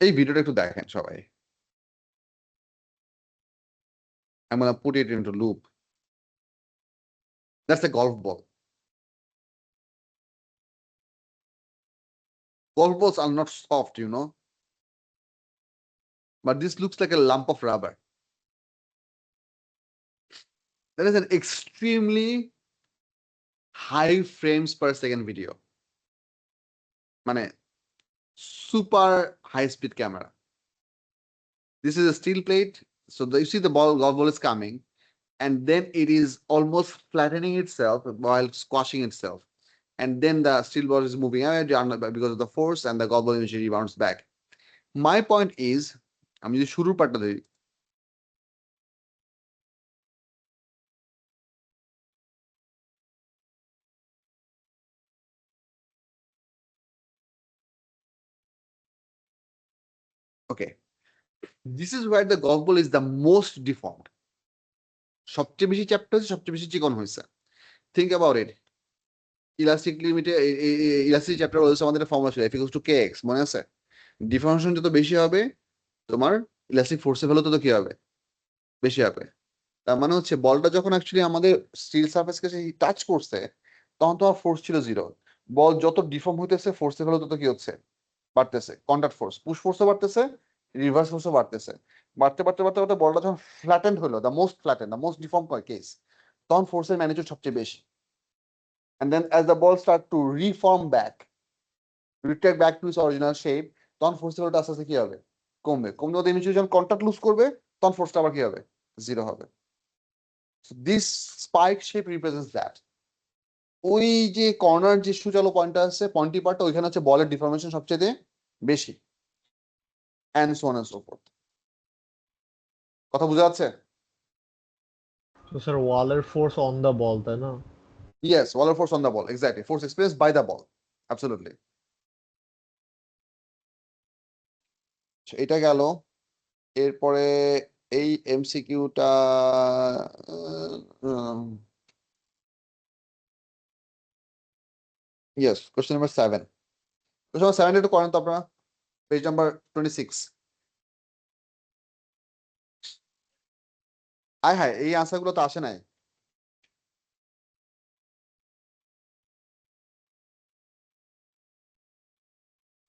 এই ভিডিওটা একটু দেখেন সবাই। I'm gonna put it into loop. That's a golf ball. Golf balls are not soft, you know, but this looks like a lump of rubber. That is an extremely high frames per second video. মানে super high speed camera. This is a steel plate. So you see the golf ball is coming, and then it is almost flattening itself while squashing itself. And then the steel ball is moving away because of the force, and the golf ball eventually bounces back. My point is, আমি যদি শুরুর পার্টটা ধরি, okay, this is where the golf ball is the most deformed. সবচেয়ে বেশি চ্যাপ্টার হচ্ছে, সবচেয়ে বেশি চিকন হয়েছে। Think about it. ইলাস্টিক লিমিটে ইলাস্টিক চ্যাপ্টার বলছে আমাদের ফর্মুলা ছিল F = kx, মনে আছে? ডিফর্মেশন যত বেশি হবে তোমার ইলাস্টিক ফোর্সের ভ্যালু তত কি হবে? বেশি হবে। তার মানে হচ্ছে বলটা যখন অ্যাকচুয়ালি আমাদের স্টিল সারফেসকে টাচ করছে তখন তোমার ফোর্স ছিল 0। বল যত ডিফর্ম হইতেছে ফোর্সের ভ্যালু তত কি হচ্ছে? বাড়তেছে। কন্টাক্ট ফোর্স, পুশ ফোর্সও বাড়তেছে, রিভার্স ফোর্সও বাড়তেছে। বাড়তে বাড়তে বাড়তে বাড়তে বলটা যখন ফ্ল্যাটেন্ড হলো, the most flattened, the most deform case, তখন ফোর্সের ম্যাগনিটিউড সবচেয়ে বেশি। And then as the ball start to reform back, retract back to its original shape, তখন ফোর্সের ভ্যালুটা আস্তে আস্তে কি হবে? কমবে। কমতে কমতে ইনিশিয়ালি যখন কন্টাক্ট লুজ করবে তখন ফোর্সটা আবার কি হবে? 0 হবে। So this spike shape represents that. ওই যে কর্নার যে সুচালো পয়েন্টটা আছে, পয়েন্টি পার্টটা, ওইখানে হচ্ছে বলের ডিফরমেশন সবচেয়ে বেশি, and so on and so forth. কথা বোঝা যাচ্ছে? তো স্যার ওয়ালের ফোর্স অন দ্য বল, তাই না? Yes, Waller force on the ball, exactly. Force experienced by the ball, absolutely. So এটা গেল। এরপরে এই এমসিকিউটা yes, question number 7. Question number 7 একটু করেন তো আপনারা, পেজ নাম্বার 26। আয় হায়, এই আনসার গুলো তো আসে নাই।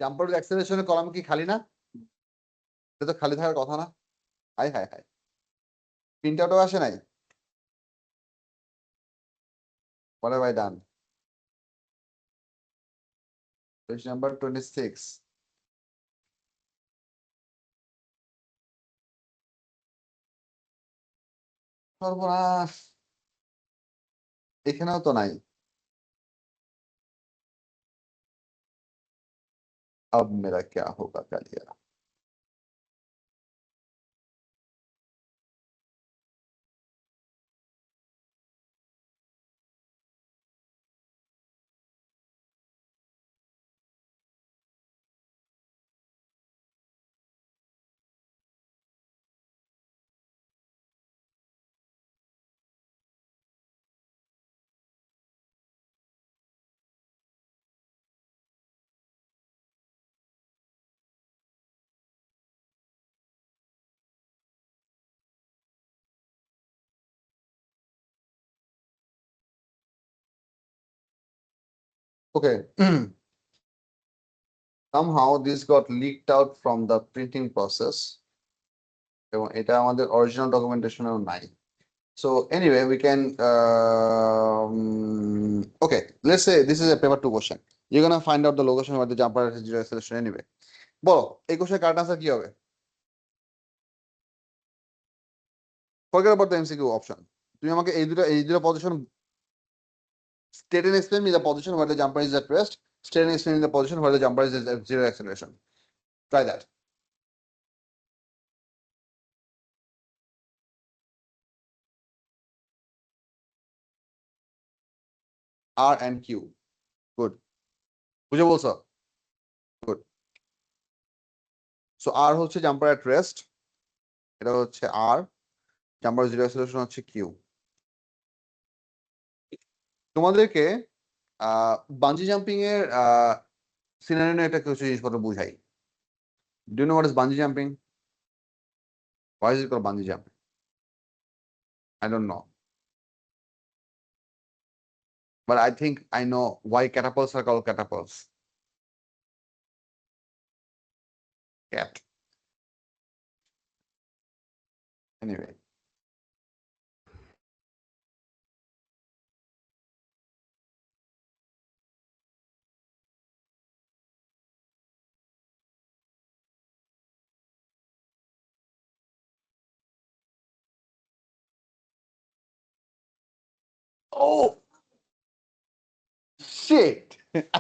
জাম্পার অ্যাক্সেলারেশনের কলাম কি খালি না? এটা তো খালি থাকার কথা না। আয় হায় হায়, প্রিন্ট আউটও আসে নাই। What have I done? Page number 26. সর্বনাশ, এখানেও তো নাই। अब मेरा क्या होगा Kaliya. Okay. Somehow this got leaked out from the printing process. এবং এটা আমাদের অরিজিনাল ডকুমেন্টেশনেও নাই। So anyway, we can okay, let's say this is a paper 2 question. You're gonna find out the location where the jumper has zero acceleration anyway. বলো এই কোশ্চেন কারেক্ট আনসার কি হবে? Forget about the MCQ option. তুমি আমাকে এই দুটো position state and explain me the position where the jumper is at rest. State and explain me the position where the jumper is at zero acceleration. Try that. R and Q. Good. বুঝে বলছো? Good. So R হচ্ছে jumper at rest. এটা হচ্ছে R. Jumper zero acceleration হচ্ছে Q. তোমাদেরকে বাঞ্জি জাম্পিং এর সিনারিও একটা কিছু জিনিসপত্র বুঝাই। Do you know what is bungee jumping? Why is it called bungee jumping? I don't know. But I think I know why catapults are called catapults. Cat. Anyway. Oh, shit.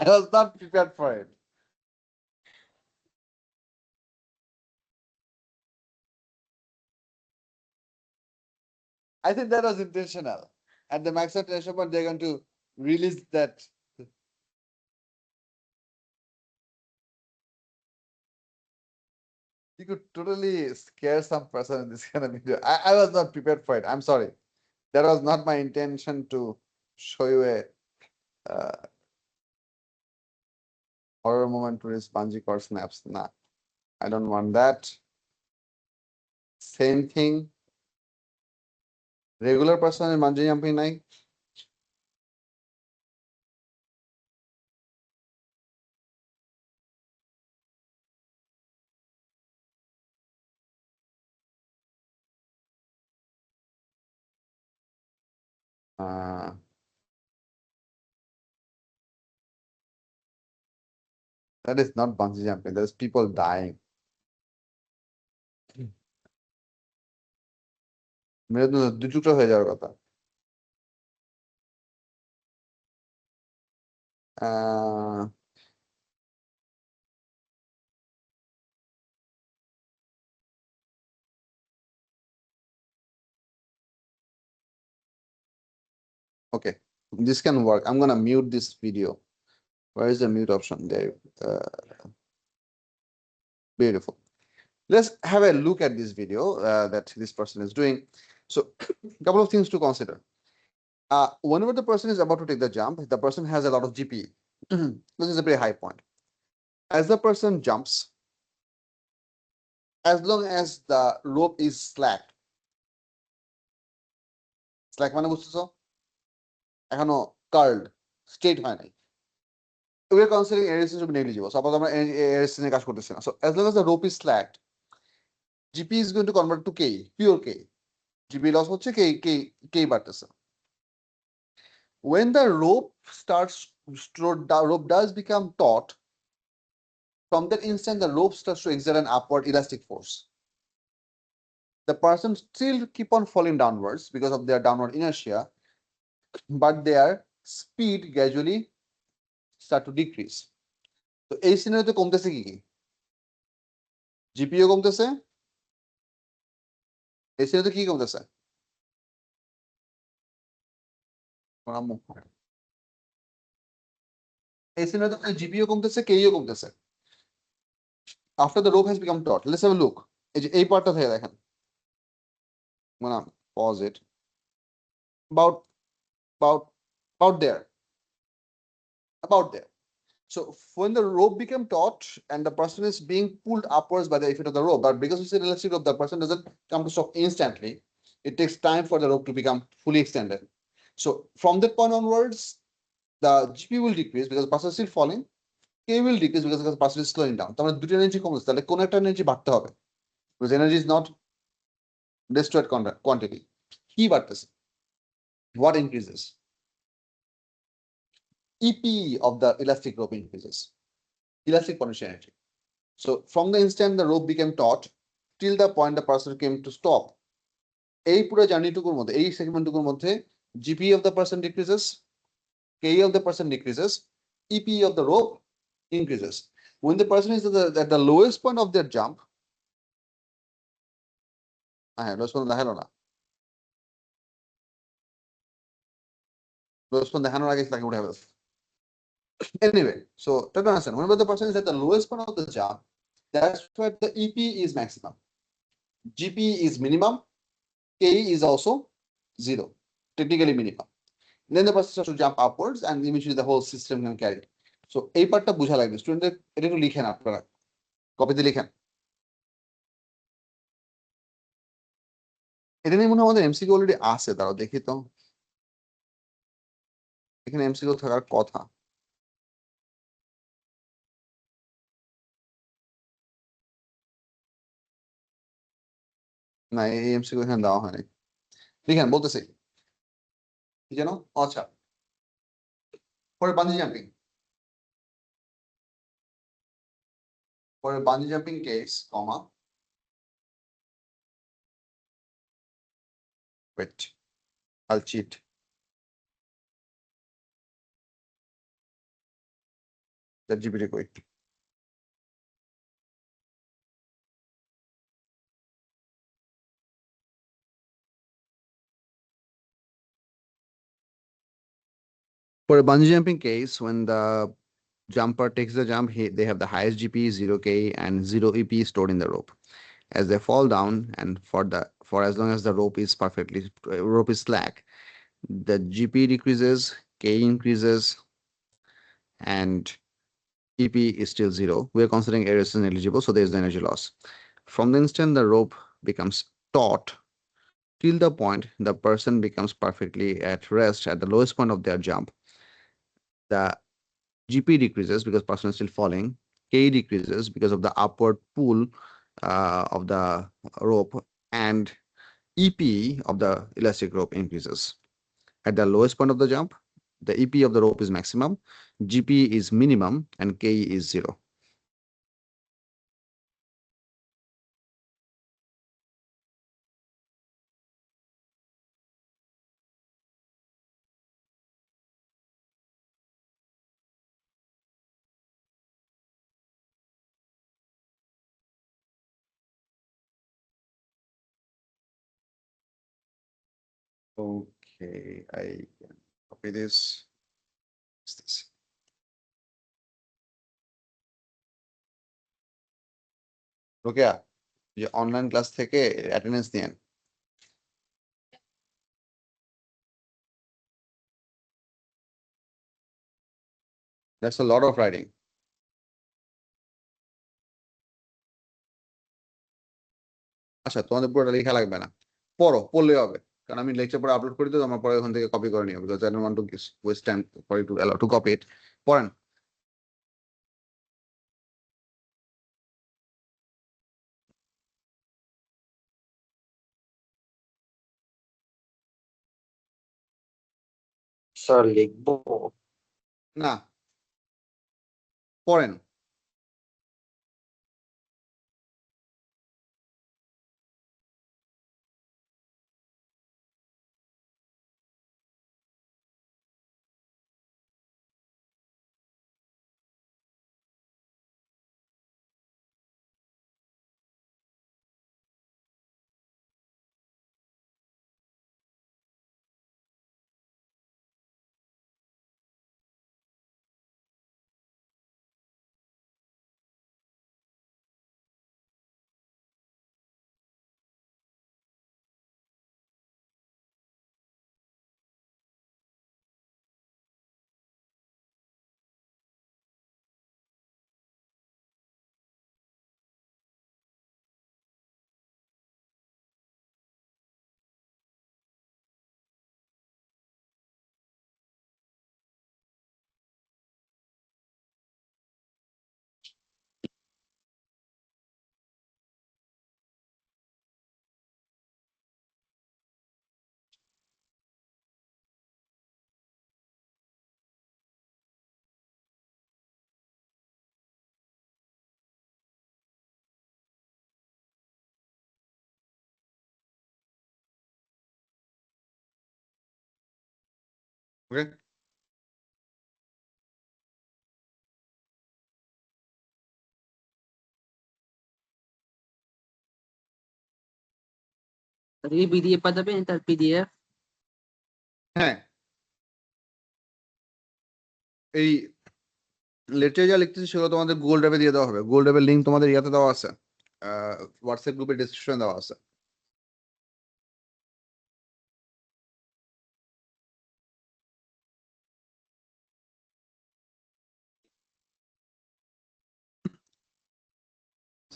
I was not prepared for it. I think that was intentional. At the maximum tension point, they're going to release that. You could totally scare some person in this kind of video. I was not prepared for it. I'm sorry. That was not my intention to show you a horror moment where his bungee cord snaps. Nah, I don't want that. Same thing. Regular person in bungee jumping nai. That is not bungee jumping. There's people dying. মেরে তো দু টুকরো হয়ে যাওয়ার কথা। Okay, this can work. I'm gonna mute this video. Where is the mute option? There. Beautiful. Let's have a look at this video that this person is doing. So, a couple of things to consider. Whenever the person is about to take the jump, the person has a lot of GP. This is a very high point. As the person jumps, as long as the rope is slack মানে বুঝতেছো? এখনো curled, straight হয় নাই। We are considering air resistance to be negligible. Suppose আমরা air resistance এর কাজ করতেছি না। So as long as the rope is slacked, GP is going to convert to K, pure K. GP loss হচ্ছে K বাড়তেছে। When the rope does become taut, from that instant the rope starts to exert an upward elastic force. the person still keep on falling downwards because of their downward inertia, but their speed gradually start to decrease. তো এই সিনারিওতে কমতেছে কি কি? জিপিও কমতেছে, এই সিনারিওতে কি কমতেছে? এই সিনারিওতে জিপিও কমতেছে, কেইও কমতেছে। After the rope has become taut, let's have a look. এই যে এই পার্টটা থেকে দেখেন, মানে pause it, about about there, about there. So when the rope became taut and the person is being pulled upwards by the effect of the rope, but because it's an elastic rope, the person doesn't come to stop instantly. It takes time for the rope to become fully extended. So from that point onwards, the GP will decrease because the person is still falling. K will decrease because the person is slowing down. তাহলে দুটো এনার্জি কমছে, তাহলে কোন একটা এনার্জি বাড়তে হবে, because energy is not destroyed quantity. কি বাড়তেছে? What increases? EP of the elastic rope increases. Elastic potential energy. So from the instant the rope became taut till the point the person came to stop, এই পুরো জার্নিটুকুর মধ্যে, এই সেগমেন্টটুকুর মধ্যে GP of the person decreases, K of the person decreases, EP of the rope increases. When the person is at the lowest point of their jump, lowest point দেখালো না, lowest point দেখানোর আগে তাকে উঠে ফেলছে। Anyway, so try to understand, whenever the person is at the lowest point of the jump, that's where the EP is maximum, GP is minimum, K is also 0, technically minimum. Then the person starts to jump upwards and eventually the whole system can carry it. So এই পার্টটা বোঝা লাগবে, স্টুডেন্টদের এটা একটু লিখেন, আপনারা কপিতে লিখেন। এটা নিয়ে মনে হয় আমাদের এমসিকিউ অলরেডি আছে, তারাও দেখি তো, এখানে এমসিকিউ থাকার কথা। না, এই এমসিকিউ এখানে দেওয়া হয়নি, লিখেন বলতেছি কি যেন। আচ্ছা, পরে বাঞ্জি জাম্পিং, পরে bungee jumping case, comma, wait, I'll cheat. That GPT কই? For a bungee jumping case, when the jumper takes the jump, they have the highest GP, 0K, and 0 EP stored in the rope. As they fall down, and for as long as the rope is slack, the GP decreases, K increases, and EP is still 0. We are considering air resistance negligible, so there is no energy loss. From the instant the rope becomes taut, till the point the person becomes perfectly at rest at the lowest point of their jump, the GP decreases because person is still falling, K decreases because of the upward pull of the rope, and EP of the elastic rope increases. At the lowest point of the jump, the EP of the rope is maximum, GP is minimum, and K is 0. Okay, I can copy this. What's this? Rokeya, যে অনলাইন ক্লাস থেকে অ্যাটেন্ডেন্স নিয়েন। That's a lot of writing. আচ্ছা, তোমাদের পুরোটা লেখা লাগবে না, পড়লে হবে, কারণ আমি লেকচার পরে আপলোড করে দিই, আমার পরে ওখান থেকে কপি করে নিও, because I don't want to waste time for you to allow to copy it. পড়েন। স্যার লিখবো? না, পড়েন। Okay. তাদেরকে পিডিএফ পাঠাবেন, তার পিডিএফ। হ্যাঁ, এই লেকচারে যা লিখতেছি সেগুলো তোমাদের গুগল ড্রাইভে দিয়ে দেওয়া হবে। গুগল ড্রাইভের লিঙ্ক তোমাদের ইয়াতে দেওয়া আছে, হোয়াটসঅ্যাপ গ্রুপের ডেসক্রিপশনে দেওয়া আছে।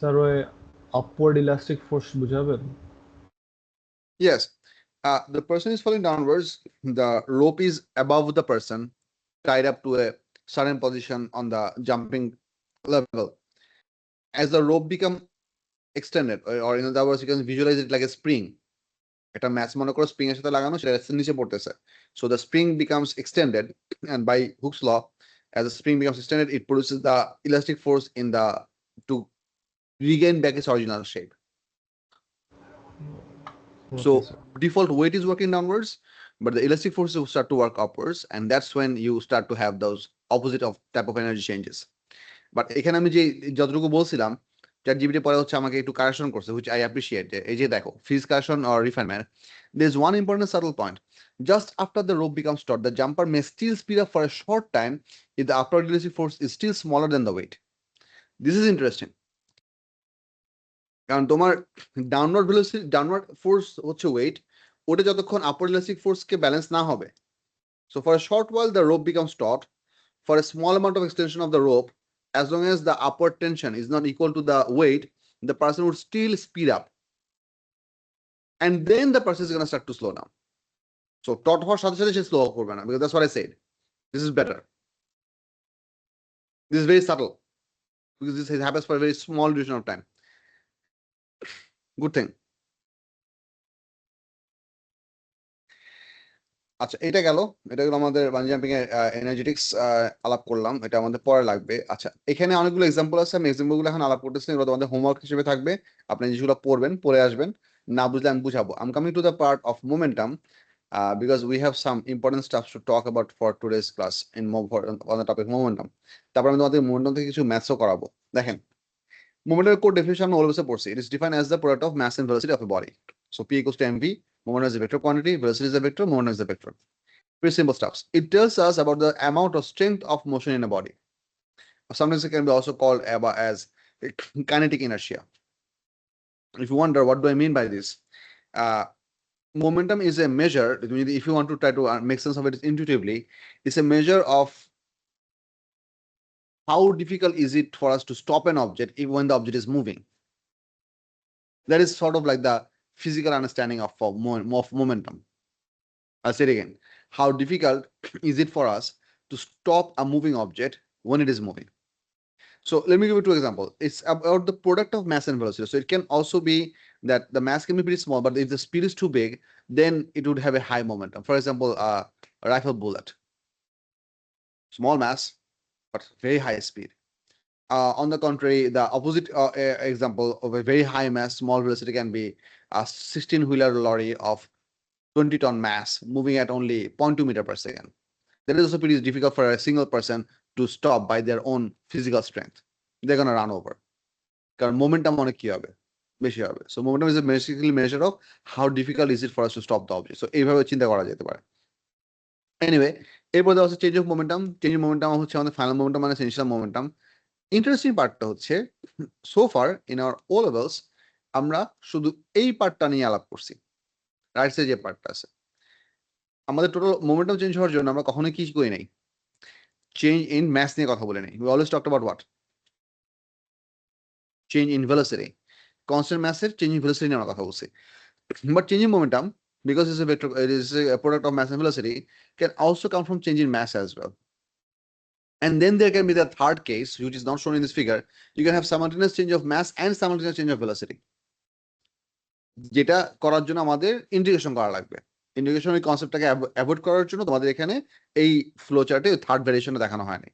স্যার ওই আপওয়ার্ড ইলাস্টিক ফোর্স বুঝাবেন? Yes, the person is falling downwards. The rope is above the person, tied up to a certain position on the jumping level. As the rope become extended, or in other words, you can visualize it like a spring. একটা ম্যাচ মনে করো স্প্রিং এর সাথে লাগানো, সেটা নিচে পড়তেছে। So the spring becomes extended, and by Hooke's law, as the spring becomes extended, it produces the elastic force in the to regain back its original shape. So default weight is working downwards, but the elastic forces will start to work upwards, and that's when you start to have those opposite of type of energy changes. But এখানে আমি যে যতটুকু বলছিলাম, ChatGPT পরে হচ্ছে আমাকে একটু কারেকশন করছে, which I appreciate. এই যে দেখো, freeze correction or refinement, there's one important subtle point. Just after the rope becomes taut, the jumper may still speed up for a short time if the upward elastic force is still smaller than the weight. This is interesting. কারণ তোমার ডাউনওয়ার্ড ভেলোসিটি, ডাউনওয়ার্ড ফোর্স হচ্ছে ওয়েট, ওটা যতক্ষণ আপওয়ার্ড ইলাস্টিক ফোর্সকে ব্যালেন্স না হবে। So for a short while the rope becomes taut. For a small amount of extension of the rope, as long as the upward tension is not equal to the weight, the person would still speed up, and then the person is going to start to slow down. So taut হওয়ার সাথে সাথে সে slow করবে না, because that's what I said. This is better. This is very subtle, because this happens for a very small duration of time. Good thing. আচ্ছা, এটা গেল আমাদের বানজি জাম্পিং এর এনার্জেটিক্স আলাপ করলাম, এটা আমাদের পরে লাগবে। আচ্ছা, এখানে অনেকগুলো এক্সাম্পল আছে, আমি এক্সাম্পল গুলো এখন আলাপ করতেছি, এগুলো তোমাদের হোমওয়ার্ক হিসেবে থাকবে, আপনি যেগুলো পড়বেন পড়ে আসবেন, না বুঝলে আমি বুঝাবো। I am coming to the part of momentum, because we have some important stuff to talk about for today's class on the topic momentum. তারপর আমি তোমাদের মোমেন্টাম থেকে কিছু ম্যাথসও করাবো। দেখেন, মোমেন্টামের কোড ডেফিনিশন আমরা অলওয়েজ পড়ছি, it is defined as the product of mass and velocity of a body. So P equals to mv, momentum is a vector quantity, velocity is a vector, momentum is a vector. Pretty simple stuff. It tells us about the amount of strength of motion in a body. Sometimes it can be also called as kinetic inertia. If you wonder what do I mean by this, momentum is a measure, if you want to try to make sense of it intuitively, it's a measure of how difficult is it for us to stop an object even when the object is moving. That is sort of like the physical understanding of momentum. I'll say it again. How difficult is it for us to stop a moving object when it is moving? So let me give you two examples. It's about the product of mass and velocity. So it can also be that the mass can be pretty small, but if the speed is too big, then it would have a high momentum. For example, a rifle bullet. Small mass, but very high speed. On the contrary, the opposite example of a very high mass, small velocity can be a 16-wheeler lorry of 20-ton mass moving at only 0.2 meter per second. That is also pretty difficult for a single person to stop by their own physical strength. They're going to run over. Because momentum অনেক কি হবে, বেশি হবে। So momentum is a basically measure of how difficult is it for us to stop the object. So এইভাবে চিন্তা করা যেতে পারে। Anyway, এরপর দেওয়া হচ্ছে change of momentum. Change of momentum হচ্ছে আমাদের ফাইনাল মোমেন্টাম মানে ইনিশিয়াল মোমেন্টাম। ইন্টারেস্টিং পার্টটা হচ্ছে, so far in our O levels আমরা শুধু এই পার্টটা নিয়ে আলাপ করছি, রাইট সাইডে যে পার্টটা আছে। আমাদের টোটাল মোমেন্টাম চেঞ্জ হওয়ার জন্য আমরা কখনোই কি করি নাই, চেঞ্জ ইন ম্যাস নিয়ে কথা বলে নেই। We always talked about what, change in velocity. Constant ম্যাসের চেঞ্জ ইন ভেলোসিটি নিয়ে আমরা কথা বলছি। But change in momentum, because it's a vector, it is a product of mass and velocity, can also come from change in mass as well. And then there can be the third case, which is not shown in this figure. You can have simultaneous change of mass and simultaneous change of velocity. যেটা করার জন্য আমাদের ইন্টিগ্রেশন করা লাগবে। ইন্টিগ্রেশন এই কনসেপ্টটাকে অ্যাভয়েড করার জন্য তোমাদের এখানে এই ফ্লো চার্টে থার্ড ভ্যারিয়েশনে দেখানো হয়নি।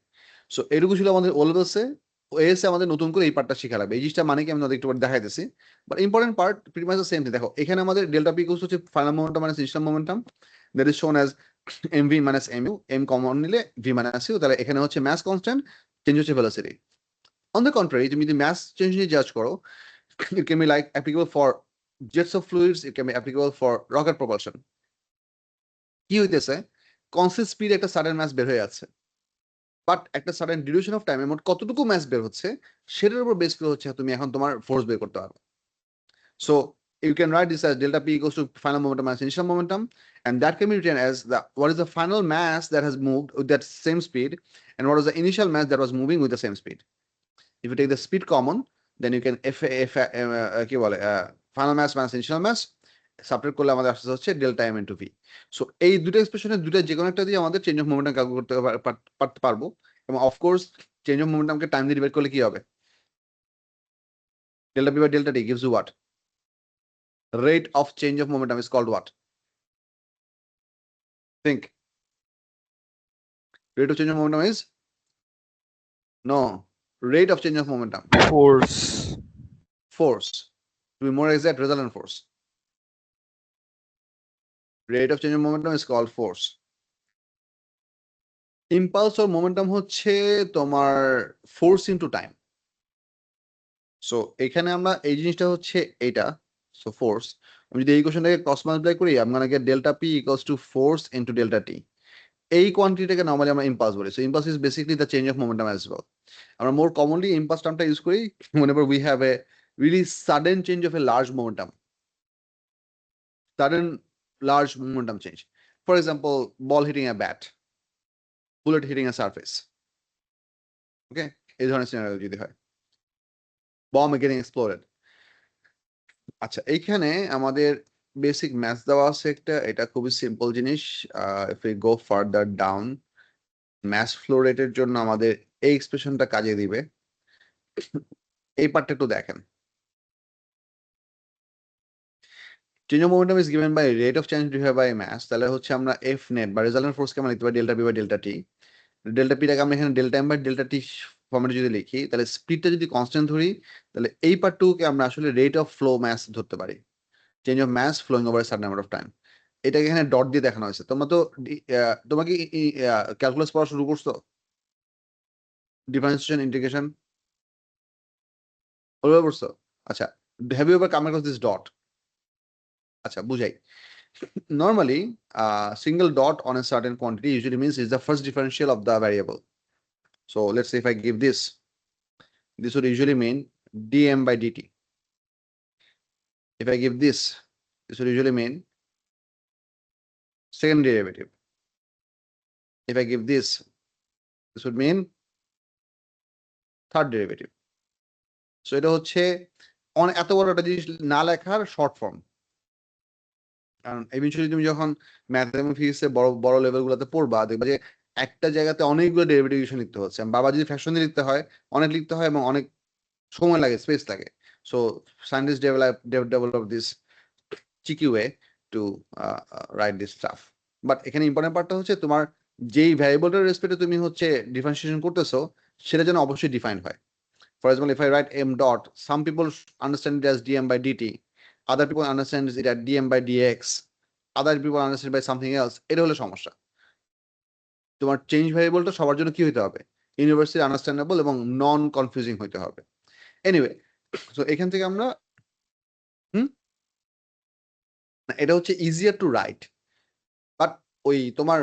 সো এটুকু ছিল আমাদের ও লেভেলসে। এসে আমাদের নতুন করে এই পার্টটা শিখা লাগবে। এই জিনিসটা মানে কি আমি একটু দেখাইতেছি, but important part pretty much the same thing. দেখো, এখানে আমাদের ডেল্টা পি ইকুয়ালস হচ্ছে ফাইনাল মোমেন্টাম মানে ইনিশিয়াল মোমেন্টাম, দ্যাট ইজ শোন as mv minus mu, m common নিলে v minus u, তাহলে এখানে হচ্ছে mass constant, চেঞ্জ হচ্ছে velocity. On the contrary, তুমি যদি mass change নিয়ে জাজ করো, it can be like applicable for jets of fluids, it can be applicable for rocket propulsion. কি হইতেছে, কনস্ট্যান্ট স্পিড একটা সাডেন ম্যাস বের হয়ে যাচ্ছে, বাট একটা সাডেন ডিউরেশন অফ টাইমে মোট কতটুকু ম্যাস বের হচ্ছে সেটার উপর বেস করে হচ্ছে তুমি এখন তোমার ফোর্স বের করতে পারবে। So you can write this as delta p equals to final momentum minus initial momentum, and that can be written as what is the final mass that has moved with that same speed, and what is the initial mass that was moving with the same speed. If you take the speed common, then you can কি বলে final mass minus initial mass subtract করলে আমাদের আসছে হচ্ছে delta m into v. So এই দুটো এক্সপ্রেশনের দুটো যে কোনো একটা দিয়ে আমাদের চেঞ্জ অফ মোমেন্টাম ক্যালকুলেট করতে পারবো, এবং অফকোর্স চেঞ্জ অফ মোমেন্টামকে টাইম দিয়ে ডিভাইড করলে কি হবে, delta p by delta t gives you what? Rate of change of momentum is called what? Think. Rate of change of momentum is? No. Rate of change of momentum. Force. Force. To be more exact, resultant force. Rate of change of momentum is called force. Impulse or momentum হচ্ছে তোমার force into time. So এখানে আমরা এই জিনিসটা হচ্ছে এটা, so force. আমি যদি এই ইকুয়েশনটাকে ক্রস মাল্টিপ্লাই করি, I'm gonna get delta p equals to force into delta t. এই কোয়ান্টিটিটাকে নরমালি আমরা ইম্পালস বলি। So impulse is basically the change of momentum as well. আমরা মোর কমনলি ইম্পালস টার্মটা ইউজ করি whenever we have a really sudden change of a large momentum. Sudden large momentum change. For example, ball hitting a bat, bullet hitting a surface. Okay? এই ধরনের সিনারিও যদি হয়। Bomb getting exploded. আচ্ছা, এইখানে আমাদের বেসিক ম্যাথ দেওয়া আছে একটা, এটা খুবই সিম্পল জিনিস। if we go further down, mass flow রেটের জন্য আমাদের এই এক্সপ্রেশনটা কাজে দিবে। এই পার্টটা একটু দেখেন। Change of momentum is given by rate of change divide by mass, তাহলে হচ্ছে আমরা এফ নেট বা রেজাল্টেন্ট ফোর্সকে আমরা লিখতে পারি delta P by delta T. Delta পিটাকে আমরা এখানে delta M by delta T ফর্মেটে যদি লিখি, তাহলে স্পিডটা যদি কনস্ট্যান্ট ধরি, তাহলে এই পার্টটুকুকে আমরা আসলে রেট অফ ফ্লো ম্যাস ধরতে পারি, change of mass flowing over certain number of time. এটাকে এখানে ডট দিয়ে দেখানো হয়েছে। তোমরা তো তোমাকে ক্যালকুলাস পড়া শুরু করছো, ডিফারেন্সিয়েশন ইন্টিগ্রেশন ওইভাবে পড়ছো? আচ্ছা, have you ever come across this dot? আচ্ছা, বুঝাই। Normally, single dot on a certain quantity usually means is the first differential of the variable. So let's say if I give this would usually mean dm by dt. If I give this would usually mean second derivative. If I give this would mean third derivative. So এটা হচ্ছে এত বড় একটা জিনিস না লেখার শর্ট ফর্ম। কারণ ইভেন্চুয়ালি তুমি যখন ম্যাথ এবং ফিজিক্সে বড় বড় লেভেলগুলোতে পড়বা, দেখবা যে একটা জায়গাতে অনেকগুলো ডেরিভেটিভ লিখতে হচ্ছে। বাবা যদি ফ্র্যাকশন দিয়ে লিখতে হয়, অনেক লিখতে হয় এবং অনেক সময় লাগে, স্পেস লাগে। So scientist develop this cheeky way to write this stuff. But এখানে ইম্পর্টেন্ট পার্টটা হচ্ছে তোমার যেই ভ্যারিয়েবলটার রেসপেক্টে তুমি হচ্ছে ডিফারেন্সিয়েশন করতেছো, সেটা যেন অবশ্যই ডিফাইন্ড হয়। For example, if I right m dot, some people understand it as dm by dt, other people understand it as dm by dx, other people understand by something else. এটা হলো সমস্যা। তোমার চেঞ্জ ভ্যারিয়েবলটা সবার জন্য কি হইতে হবে, ইউনিভার্সালি আন্ডারস্ট্যান্ডেবল এবং নন কনফিউজিং হইতে হবে। এনিওয়ে, সো এখান থেকে আমরা এটা হচ্ছে ইজিয়ার টু রাইট, বাট ওই তোমার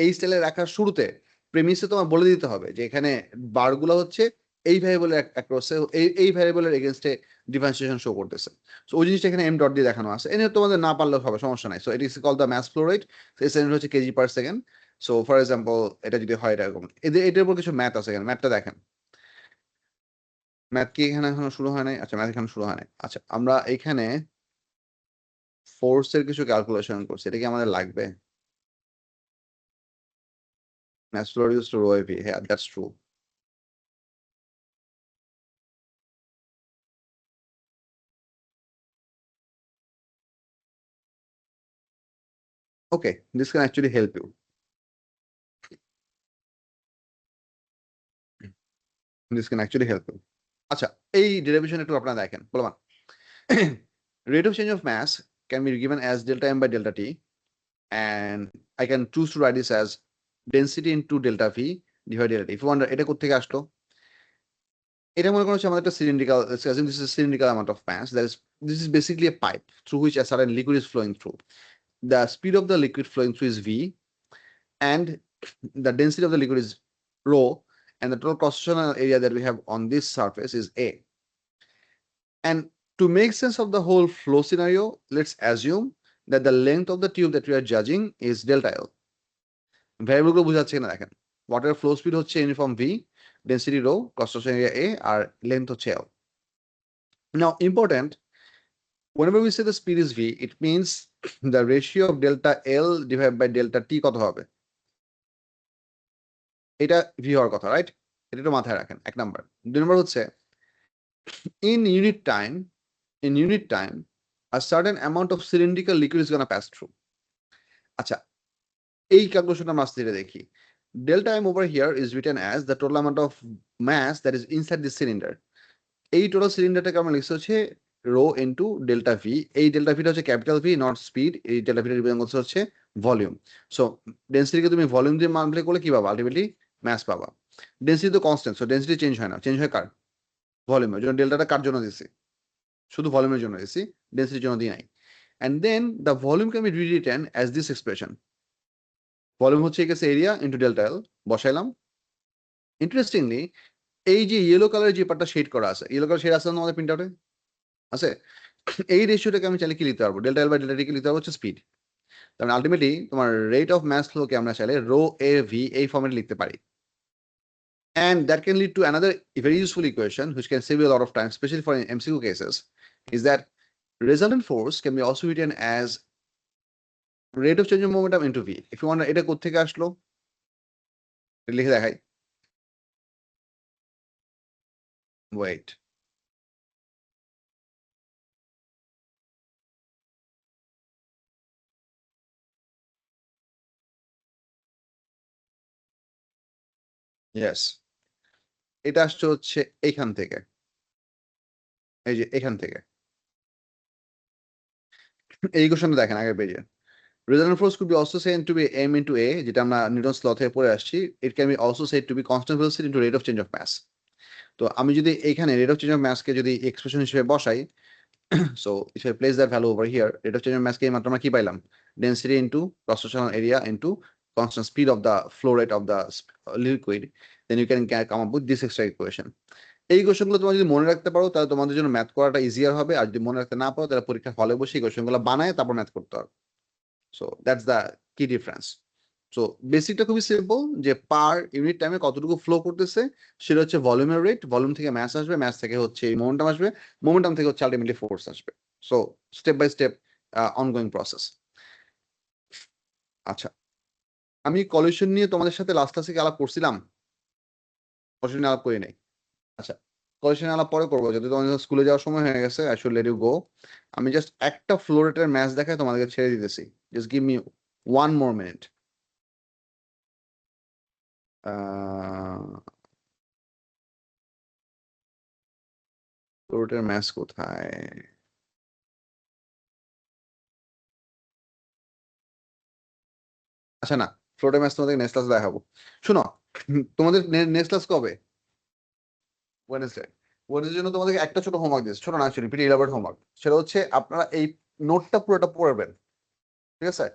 এই স্টাইলে রাখার শুরুতে প্রেমিসে তোমার বলে দিতে হবে যে এখানে বারগুলো হচ্ছে এই ভ্যারিয়েবলের অ্যাক্রসে এই ভ্যারিয়েবলের এগেইনস্টে ডিফারেন্সিয়েশন শো করতেছে। সো ওই জিনিসটা এখানে এম ডট দিয়ে দেখানো আছে। এনে তোমাদের না পারলেও হবে, সমস্যা নাই। So it is called the mass flow rate, S হচ্ছে KG per second. So for example, এটা যদি হয় এরকম, এটার উপর কিছু ম্যাথ আছে। এখানে ম্যাথটা দেখেন, ম্যাথ কি এখানে এখনো শুরু হয় নাই? আচ্ছা, ম্যাথ এখানে শুরু হয় নাই। আচ্ছা, আমরা এখানে ফোর্সের কিছু ক্যালকুলেশন করছি, এটা কি আমাদের লাগবে? Mass flow reduced to rho AV. Yeah, that's true. Okay, this can actually help you. This can actually help you. আচ্ছা, এই ডেরিভেশন একটু আপনারা দেখেন, বলবান। Rate of change of mass can be given as delta m by delta t. and I can choose to write this as density into delta V divided delta T. If you wonder এটা কোত্থেকে আসলো, এটা মনে করা হচ্ছে আমাদের একটা cylindrical, assume this is a cylindrical amount of mass, this is basically a pipe through which a certain liquid is flowing through. The speed of the liquid flowing through is V, and the density of the liquid is rho, and the total cross-sectional area that we have on this surface is A. And to make sense of the whole flow scenario, let's assume that the length of the tube that we are judging is delta L. Variable গুলো বোঝাচ্ছে কিনা দেখেন, water flow speed হচ্ছে uniform V, density rho, cross-sectional area A, R length হচ্ছে L. Now important, whenever we say the speed is V, it means the ratio of delta L divided by delta T কত হবে? এটা V হওয়ার কথা, রাইট? এটা একটু মাথায় রাখেন, এক নাম্বার। দুই নম্বর হচ্ছে in unit time a certain amount of cylindrical liquid is going to pass through. আচ্ছা, এই ক্যালকুলেশনটা আমরা আস্তে দেখি। Delta M over here is written as the total amount of mass that is inside the cylinder. এই টোটাল সিলিন্ডারটাকে আমরা লিখছি হচ্ছে রো ইনটু ডেল্টা ভি। এই ডেল্টা ভিটা হচ্ছে ক্যাপিটাল ভি, নট স্পিড। এই ডেল্টা ভিটা রিপ্রেজেন্ট করছে হচ্ছে ভলিউম। সো ডেন্সিটিকে তুমি ভলিউম দিয়ে মাল্টিপ্লাই করলে কি পাবা? আলটিমেটলি ম্যাস পাবা। ডেন্সিটি তো কনস্ট্যান্ট, সো ডেন্সিটি চেঞ্জ হয় না, চেঞ্জ হয় কার? ভলিউমের জন্য। ডেল্টাটা কার জন্য দিছি? শুধু ভলিউমের জন্য দিছি, ডেন্সিটির জন্য দিই নাই। And then the volume can be written as this expression. Volume হচ্ছে এখানে এরিয়া ইনটু ডেল্টা এল, বসাইলাম। ইন্টারেস্টিংলি এই যে ইয়েলো কালারের যে পার্টটা শেড করা আছে, ইয়েলো কালার শেড আছে আমাদের প্রিন্ট আউটে আছে, এই রেশিওটাকে আমি চাইলে কি লিখতে পারবো? ডেল্টা এল বাই ডেল্টা টি কে লিখতে পারবো হচ্ছে স্পিড। তার মানে আলটিমেটলি তোমার রেট অফ ম্যাস ফ্লোকে আমরা চাইলে রো এ ভি এই ফর্মেটে লিখতে পারি। And that can lead to another very useful equation which can save you a lot of time, especially for MCQ cases, is that resultant force can be also written as rate of change of momentum into V. If you want, এটা কোত্থেকে আসলো লিখে দেখাই। Wait. Yes. এটা আসছে হচ্ছে এইখান থেকে, এই যে এখান থেকে। এই ইকুয়েশনটা দেখেন আগের পেজে। Resultant force could be also said to be m into a, যেটা আমরা নিউটনস ল থেকে পড়ে আসছি। It can be also said to be constant velocity into rate of change of mass. তো আমি যদি এইখানে rate of change of mass কে যদি এক্সপ্রেশন হিসেবে বসাই, so if I place that value over here, rate of change of mass কে মাত্র আমরা কি পাইলাম? Density into cross-sectional area into constant speed of the flow rate of the liquid, then you can come up with this extra equation. এই ইকুয়েশনগুলো তোমরা যদি মনে রাখতে পারো তাহলে তোমাদের জন্য ম্যাথ করাটা ইজিয়ার হবে, আর যদি মনে রাখতে না পারো তাহলে পরীক্ষা হলে বসে ইকুয়েশনগুলো বানায় তারপর ম্যাথ করতে হবে। সো দ্যাটস দ্য কি ডিফারেন্স। সো বেসিকটা খুবই সিম্পল, যে পার ইউনিট টাইমে কতটুকু ফ্লো করতেছে সেটা হচ্ছে ভলিউমের রেট, ভলিউম থেকে ম্যাস আসবে, ম্যাস থেকে হচ্ছে মোমেন্টাম আসবে, মোমেন্টাম থেকে হচ্ছে আলটিমেটলি ফোর্স আসবে। So step by step ongoing process. আচ্ছা, আমি কলিউশন নিয়ে তোমাদের সাথে লাস্ট ক্লাসে আলাপ করছিলাম? কলিউশন আলাপ করি নাই। আচ্ছা, কলিউশন আলাপ পরে করবো, যদি তোমাদের স্কুলে যাওয়ার সময় হয়ে গেছে। I should let you go. আমি জাস্ট একটা ফ্লো রেটের ম্যাচ দেখায় তোমাদেরকে ছেড়ে দিতেছি। Just give me one more minute. Flow রেটের ম্যাচ কোথায়? আচ্ছা না, ফ্লো রেটের ম্যাচ তোমাদের নেক্সট ক্লাসে দেখাবো। শুনো, তোমাদের নেক্সট ক্লাস কবে? ওয়েডনেসডে। ওয়েডনেসডের জন্য তোমাদেরকে একটা ছোট হোমওয়ার্ক দিয়েছে, ছোট না অ্যাকচুয়ালি প্রিটি ইলাবোরেট হোমওয়ার্ক। সেটা হচ্ছে আপনারা এই নোটটা পুরোটা পড়বেন, ঠিক আছে?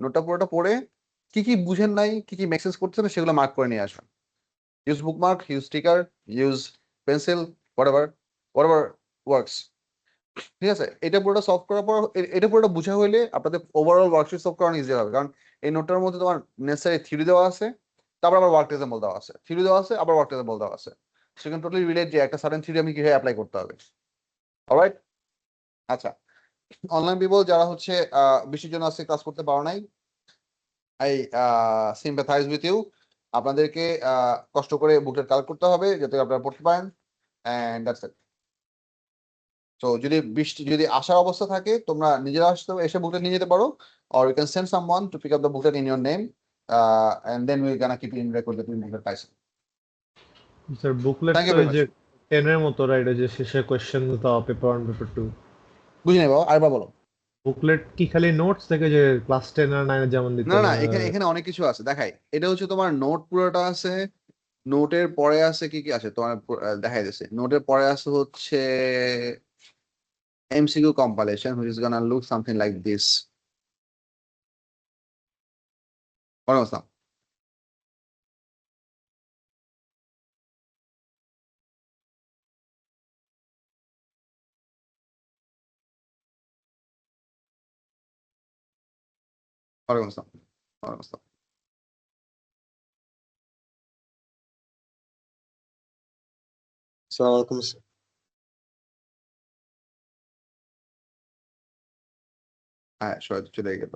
নোটটা পুরোটা পড়ে কি কি বুঝেন নাই, কি কি মেক সেন্স করতেছে না সেগুলো মার্ক করে নিয়ে আসবেন। Use bookmark, use sticker, use pencil, whatever works, ঠিক আছে? এটা পুরোটা সলভ করার পর, এটা পুরোটা বুঝা হইলে আপনাদের ওভারঅল ওয়ার্কশিট সলভ করা ইজি হবে। কারণ এই নোটটার মধ্যে তোমার নেসেসারি থিওরি দেওয়া আছে, তারপর আবার ওয়ার্ক এক্সাম্পল দেওয়া আছে, থিওরি দেওয়া আছে আবার ওয়ার্ক এক্সাম্পল দেওয়া আছে। সেখানে টোটালি রিলেট যে একটা সার্টেন থিওরি আমি কিভাবে অ্যাপ্লাই করতে হবে। অলরাইট? আচ্ছা, অনলাইন পিপল যারা হচ্ছে বৃষ্টির জন্য আজকে ক্লাস করতে পারো নাই, আই সিম্পাথাইজ উইথ ইউ। আপনাদেরকে কষ্ট করে বুকটা কালেক্ট করতে হবে যাতে আপনারা পড়তে পারেন, এন্ড দ্যাটস ইট। সো যদি বৃষ্টি যদি আসার অবস্থা থাকে তোমরা নিজেরা আসতে এসে বুকটা নিয়ে যেতে পারো, or you can send someone to pick up the booklet in your name, and then we're gonna keep in record that you booklet পাইছেন। স্যার বুকলেট Thank you তো very এই যে 10 এর মতো রাইট, যে শেষে কোশ্চেন দাও পেপার 1 পেপার 2। বুঝি নাই বাবা, আরেকবার বলো। বুকলেট কি খালি নোটস থেকে যে ক্লাস 10 আর 9 যেমন দিত না না এখানে এখানে অনেক কিছু আছে দেখাই, এটা হচ্ছে তোমার নোট পুরোটা আছে, নোটের পরে আছে কি কি আছে তোমার দেখাই দিচ্ছে, নোটের পরে আছে হচ্ছে MCQ compilation which is gonna look something like this. ওয়ালাইকুম আসসালাম। ওয়ালাইকুম আসসালাম। ওয়ালাইকুম আসসালাম। আসসালামু আলাইকুম স্যার। হ্যাঁ সবাই তো চলে গেল।